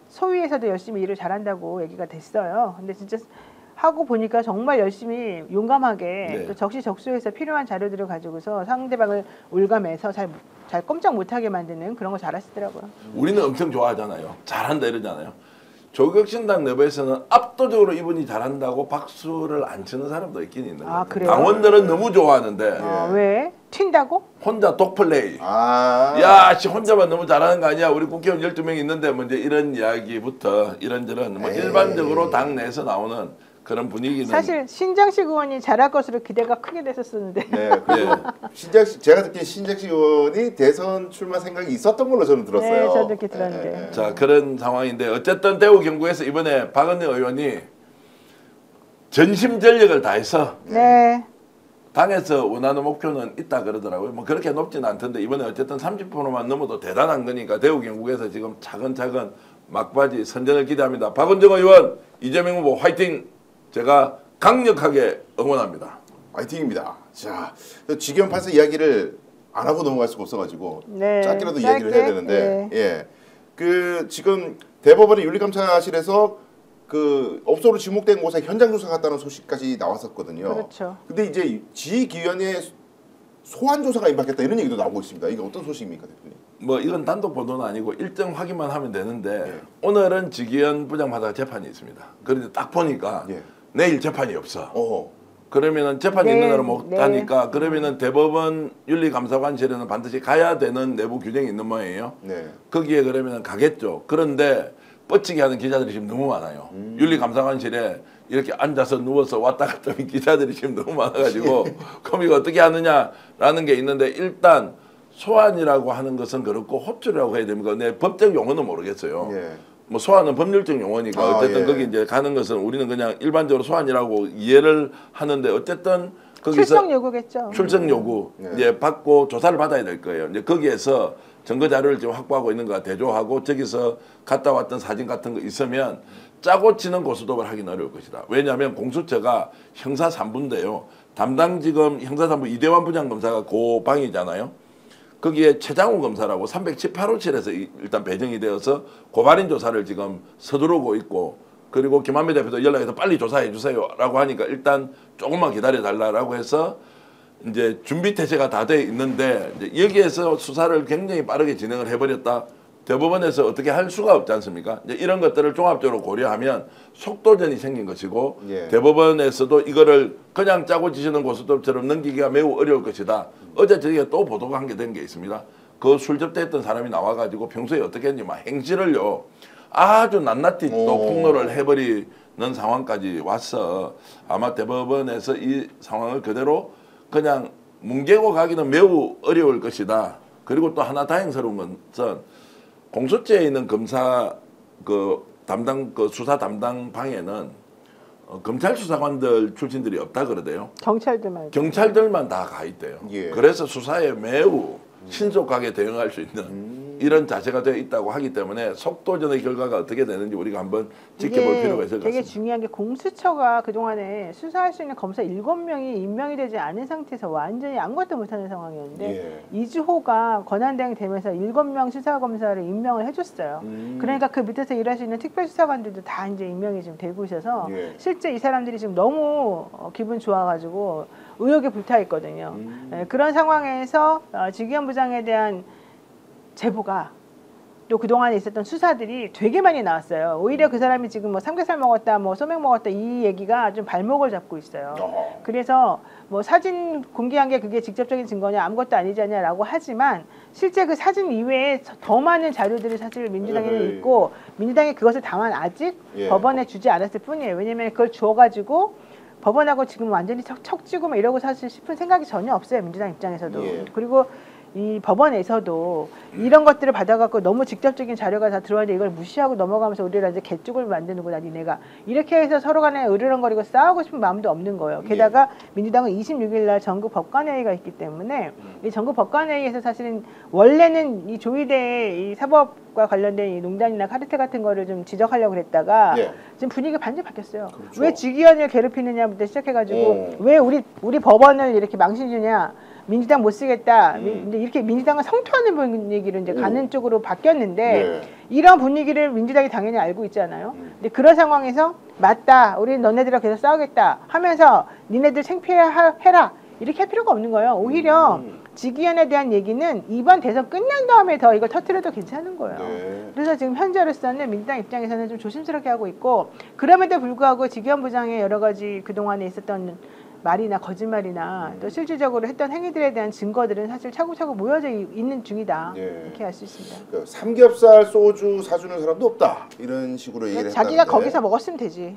[SPEAKER 3] 소위에서도 열심히 일을 잘한다고 얘기가 됐어요. 근데 진짜 하고 보니까 정말 열심히 용감하게
[SPEAKER 2] 네.
[SPEAKER 3] 또 적시적소해서 필요한 자료들을 가지고서 상대방을 올감해서 잘 꼼짝 못하게 만드는 그런 거 잘하시더라고요.
[SPEAKER 2] 우리는 엄청 좋아하잖아요. 잘한다 이러잖아요. 조국혁신당 내부에서는 압도적으로 이분이 잘한다고 박수를 안 치는 사람도 있긴 있는 거예요.
[SPEAKER 3] 그래요?
[SPEAKER 2] 당원들은 너무 좋아하는데
[SPEAKER 3] 왜? 튄다고?
[SPEAKER 2] 혼자 독플레이.
[SPEAKER 1] 아.
[SPEAKER 2] 야, 씨 혼자만 너무 잘하는 거 아니야? 우리 국회의원 12명 있는데 뭐 이제 이런 이야기부터 이런저런 뭐 일반적으로 당 내에서 나오는 그런 분위기는
[SPEAKER 3] 사실 신장식 의원이 잘할 것으로 기대가 크게 됐었었는데.
[SPEAKER 1] 네. 그리고 제가 듣기엔 신장식 의원이 대선 출마 생각이 있었던 걸로 저는 들었어요.
[SPEAKER 3] 네, 저도 이렇게 들었는데.
[SPEAKER 2] 자 그런 상황인데 어쨌든 대구 경북에서 이번에 박은정 의원이 전심전력을 다해서
[SPEAKER 3] 네.
[SPEAKER 2] 당에서 원하는 목표는 있다 그러더라고요. 뭐 그렇게 높지는 않던데 이번에 어쨌든 30%만 넘어도 대단한 거니까 대구 경북에서 지금 차근차근 막바지 선전을 기대합니다. 박은정 의원, 이재명 후보 화이팅! 제가 강력하게 응원합니다.
[SPEAKER 1] 화이팅입니다. 자, 직연 판사 이야기를 안 하고 넘어갈 수가 없어가지고
[SPEAKER 3] 네,
[SPEAKER 1] 짧게라도
[SPEAKER 3] 짧게?
[SPEAKER 1] 이야기를 해야 되는데,
[SPEAKER 3] 네.
[SPEAKER 1] 예, 그 지금 대법원의 윤리감사실에서 그 업소로 지목된 곳에 현장 조사 갔다는 소식까지 나왔었거든요.
[SPEAKER 3] 그렇죠.
[SPEAKER 1] 근데 이제 지기현의 소환 조사가 임박했다 이런 얘기도 나오고 있습니다. 이게 어떤 소식입니까, 대표님?
[SPEAKER 2] 뭐 이건 단독 보도는 아니고 일정 확인만 하면 되는데 오늘은 지기현 부장판사 재판이 있습니다. 그런데 딱 보니까 내일 재판이 없어. 그러면은 재판이 있는 날은 못 하니까 그러면은 대법원 윤리감사관실에는 반드시 가야 되는 내부 규정이 있는 모양이에요. 거기에 그러면은 가겠죠. 그런데 뻗치게 하는 기자들이 지금 너무 많아요. 윤리감사관실에 이렇게 앉아서 누워서 왔다 갔다 하는 기자들이 지금 너무 많아가지고 그럼 이거 어떻게 하느냐라는 게 있는데 일단 소환이라고 하는 것은 그렇고 호출이라고 해야 됩니까? 내 법적 용어는 모르겠어요.
[SPEAKER 1] 예.
[SPEAKER 2] 뭐 소환은 법률적 용어니까 어쨌든
[SPEAKER 1] 예.
[SPEAKER 2] 거기 이제 가는 것은 우리는 그냥 일반적으로 소환이라고 이해를 하는데 어쨌든 거기서
[SPEAKER 3] 출석 요구겠죠.
[SPEAKER 2] 출석 요구 이제 받고 조사를 받아야 될 거예요. 이제 거기에서 증거 자료를 지금 확보하고 있는 거 대조하고 저기서 갔다 왔던 사진 같은 거 있으면 짜고 치는 고소톱을 하기는 어려울 것이다. 왜냐하면 공수처가 형사 3부인데요. 담당 지금 형사 3부 이대환 부장검사가 그 방이잖아요. 거기에 최장우 검사라고 318호실에서 일단 배정이 되어서 고발인 조사를 지금 서두르고 있고 그리고 김한배 대표도 연락해서 빨리 조사해 주세요라고 하니까 일단 조금만 기다려 달라라고 해서 이제 준비 태세가 다 돼 있는데 이제 여기에서 수사를 굉장히 빠르게 진행을 해버렸다. 대법원에서 어떻게 할 수가 없지 않습니까? 이제 이런 것들을 종합적으로 고려하면 속도전이 생긴 것이고
[SPEAKER 1] 예.
[SPEAKER 2] 대법원에서도 이거를 그냥 짜고 지시는 고소톱처럼 넘기기가 매우 어려울 것이다. 어제 저희가 또 보도가 한 게 된 게 있습니다. 그 술 접대했던 사람이 나와가지고 평소에 어떻게 했는지 막 행실을요 아주 낱낱이 또 폭로를 해버리는 상황까지 왔어. 아마 대법원에서 이 상황을 그대로 그냥 뭉개고 가기는 매우 어려울 것이다. 그리고 또 하나 다행스러운 것은 공소처에 있는 검사 그 담당 그 수사 담당 방에는 검찰 수사관들 출신들이 없다 그러대요.
[SPEAKER 3] 경찰들만.
[SPEAKER 2] 경찰들만 다 가 있대요.
[SPEAKER 1] 예.
[SPEAKER 2] 그래서 수사에 매우 신속하게 대응할 수 있는 이런 자세가 되어 있다고 하기 때문에 속도전의 결과가 어떻게 되는지 우리가 한번 지켜볼 필요가 있을 것
[SPEAKER 3] 되게
[SPEAKER 2] 같습니다.
[SPEAKER 3] 중요한 게 공수처가 그동안에 수사할 수 있는 검사 7명이 임명이 되지 않은 상태에서 완전히 아무것도 못하는 상황이었는데
[SPEAKER 1] 예.
[SPEAKER 3] 이주호가 권한대행이 되면서 7명 수사검사를 임명을 해줬어요. 그러니까 그 밑에서 일할 수 있는 특별수사관들도 다 이제 임명이 지금 되고 있어서
[SPEAKER 1] 예.
[SPEAKER 3] 실제 이 사람들이 지금 너무 기분 좋아가지고 의욕에 불타 있거든요. 그런 상황에서 지기현 부장에 대한 제보가 또 그동안에 있었던 수사들이 되게 많이 나왔어요. 오히려 그 사람이 지금 뭐 삼겹살 먹었다, 뭐 소맥 먹었다 이 얘기가 좀 발목을 잡고 있어요. 그래서 뭐 사진 공개한 게 그게 직접적인 증거냐 아무것도 아니지 않냐라고 하지만 실제 그 사진 이외에 더 많은 자료들이 사실 민주당에는 있고 민주당이 그것을 다만 아직
[SPEAKER 1] 예.
[SPEAKER 3] 법원에 주지 않았을 뿐이에요. 왜냐하면 그걸 주어가지고 법원하고 지금 완전히 척지고 막 이러고 사실 싶은 생각이 전혀 없어요. 민주당 입장에서도.
[SPEAKER 1] 예.
[SPEAKER 3] 그리고 이 법원에서도 이런 것들을 받아갖고 너무 직접적인 자료가 다 들어왔는데 이걸 무시하고 넘어가면서 우리를 이제 개쪽을 만드는구나 니네가 이렇게 해서 서로 간에 으르렁거리고 싸우고 싶은 마음도 없는 거예요. 게다가 민주당은 26일 날 전국 법관회의가 있기 때문에 이 전국 법관회의에서 사실은 원래는 이 조희대의 이 사법과 관련된 이 농단이나 카르텔 같은 거를 좀 지적하려고 그랬다가
[SPEAKER 1] 예.
[SPEAKER 3] 지금 분위기가 반전이 바뀌었어요.
[SPEAKER 1] 그렇죠.
[SPEAKER 3] 왜 직위원을 괴롭히느냐부터 시작해가지고 왜 우리 법원을 이렇게 망신 주냐 민주당 못 쓰겠다. 근데 이렇게 민주당을 성토하는 분위기로 이제 가는 쪽으로 바뀌었는데
[SPEAKER 1] 네.
[SPEAKER 3] 이런 분위기를 민주당이 당연히 알고 있잖아요. 근데 그런 상황에서 맞다. 우리 너네들하고 계속 싸우겠다 하면서 니네들 창피해라. 이렇게 할 필요가 없는 거예요. 오히려 직위원에 대한 얘기는 이번 대선 끝난 다음에 더 이걸 터트려도 괜찮은 거예요.
[SPEAKER 1] 네.
[SPEAKER 3] 그래서 지금 현재로서는 민주당 입장에서는 좀 조심스럽게 하고 있고 그럼에도 불구하고 직위원 부장의 여러 가지 그동안에 있었던 말이나 거짓말이나 또 실질적으로 했던 행위들에 대한 증거들은 사실 차곡차곡 모여져 있는 중이다.
[SPEAKER 1] 예.
[SPEAKER 3] 이렇게 알 수 있습니다.
[SPEAKER 1] 그 삼겹살 소주 사주는 사람도 없다 이런 식으로 얘기를
[SPEAKER 3] 자기가
[SPEAKER 1] 했다는데
[SPEAKER 3] 거기서 먹었으면 되지.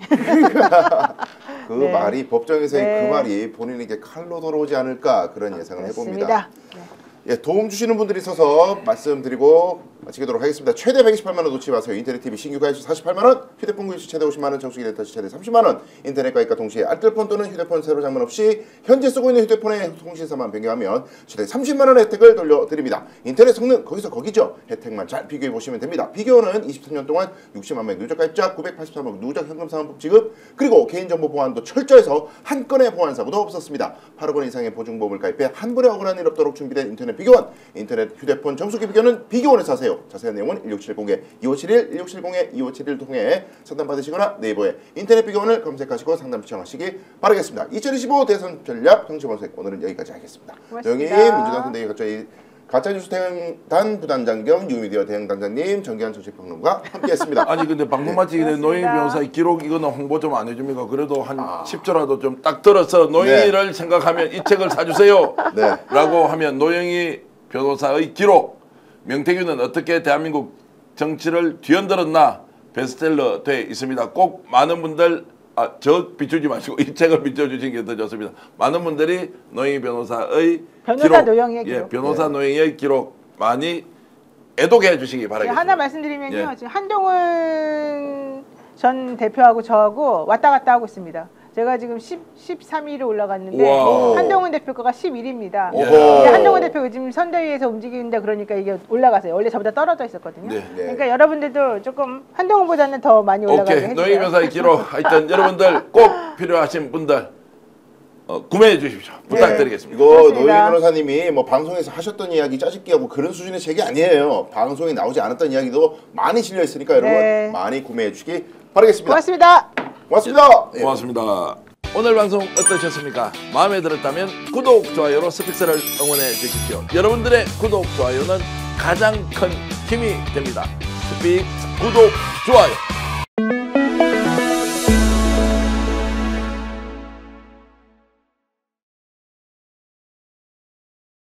[SPEAKER 1] 그
[SPEAKER 3] 네.
[SPEAKER 1] 말이 법정에서의
[SPEAKER 3] 네.
[SPEAKER 1] 그 말이 본인에게 칼로 돌아오지 않을까 그런 예상을 해봅니다.
[SPEAKER 3] 그렇습니다. 네.
[SPEAKER 1] 예, 도움 주시는 분들이 있어서 말씀드리고 마치도록 하겠습니다. 최대 128만 원 놓지 마세요. 인터넷 TV 신규 가입 시 48만 원, 휴대폰 구입 시 최대 50만 원, 정수기 렌터시 최대 30만 원, 인터넷 가입과 동시에 알뜰폰 또는 휴대폰 새로 장만 없이 현재 쓰고 있는 휴대폰의 통신사만 변경하면 최대 30만 원의 혜택을 돌려드립니다. 인터넷 성능 거기서 거기죠. 혜택만 잘 비교해 보시면 됩니다. 비교는 23년 동안 60만 명의 누적 가입자, 983억 누적 현금 상환법 지급, 그리고 개인정보 보안도 철저해서 한 건의 보안 사고도 없었습니다. 8억 원 이상의 보증보험을 가입해 한 번에 억울한 일 없도록 준비된 인터넷 비교원, 인터넷 휴대폰 정수기 비교는 비교원에서 하세요. 자세한 내용은 1670-2571, 1670-2571 통해 상담받으시거나 네이버에 인터넷 비교원을 검색하시고 상담 시청하시기 바라겠습니다. 2025 대선 전략 정치본색 오늘은 여기까지 하겠습니다. 영희 민주당 선대위 가짜뉴스 대응단 부단장 겸 뉴미디어 대응단장님 정기환 정치평론가 함께했습니다.
[SPEAKER 2] 아니 근데 방송 마치기 전에 노영희 변호사의 기록 이거는 홍보 좀 안 해줍니까? 그래도 한 10초라도 좀 딱 들어서 노영희를 생각하면 이 책을 사주세요.
[SPEAKER 1] 네.
[SPEAKER 2] 라고 하면 노영희 변호사의 기록, 명태균은 어떻게 대한민국 정치를 뒤흔들었나 베스트셀러 돼 있습니다. 꼭 많은 분들 저 비추지 마시고 이 책을 비춰주신 게 더 좋습니다. 많은 분들이 노영희 변호사의
[SPEAKER 3] 변호사 노영희의
[SPEAKER 2] 예,
[SPEAKER 3] 기록.
[SPEAKER 2] 변호사 노영희의 기록 많이 애독해 주시기 바라겠습니다.
[SPEAKER 3] 하나 말씀드리면요.
[SPEAKER 2] 예.
[SPEAKER 3] 지금 한동훈 전 대표하고 저하고 왔다 갔다 하고 있습니다. 제가 지금 13위로 올라갔는데
[SPEAKER 2] 와우.
[SPEAKER 3] 한동훈 대표 거가 11위입니다.
[SPEAKER 1] 오호.
[SPEAKER 3] 한동훈 대표 요즘 선대위에서 움직인다 그러니까 이게 올라가세요. 원래 저보다 떨어져 있었거든요.
[SPEAKER 2] 네.
[SPEAKER 1] 네.
[SPEAKER 3] 그러니까 여러분들도 조금 한동훈보다는 더 많이 올라가게
[SPEAKER 2] 오케이.
[SPEAKER 3] 해주세요.
[SPEAKER 2] 노영희 변호사의 기록 하여튼 여러분들 꼭 필요하신 분들 구매해 주십시오. 부탁드리겠습니다.
[SPEAKER 1] 이거
[SPEAKER 3] 그렇습니다.
[SPEAKER 1] 노영희 변호사님이 뭐 방송에서 하셨던 이야기 짜집기 하고 그런 수준의 책이 아니에요. 방송에 나오지 않았던 이야기도 많이 실려 있으니까 여러분
[SPEAKER 3] 네.
[SPEAKER 1] 많이 구매해 주시기 바라겠습니다.
[SPEAKER 3] 고맙습니다.
[SPEAKER 1] 고맙습니다. 예.
[SPEAKER 2] 고맙습니다. 오늘 방송 어떠셨습니까? 마음에 들었다면 구독, 좋아요로 스픽스를 응원해 주십시오. 여러분들의 구독, 좋아요는 가장 큰 힘이 됩니다. 스픽스 구독, 좋아요.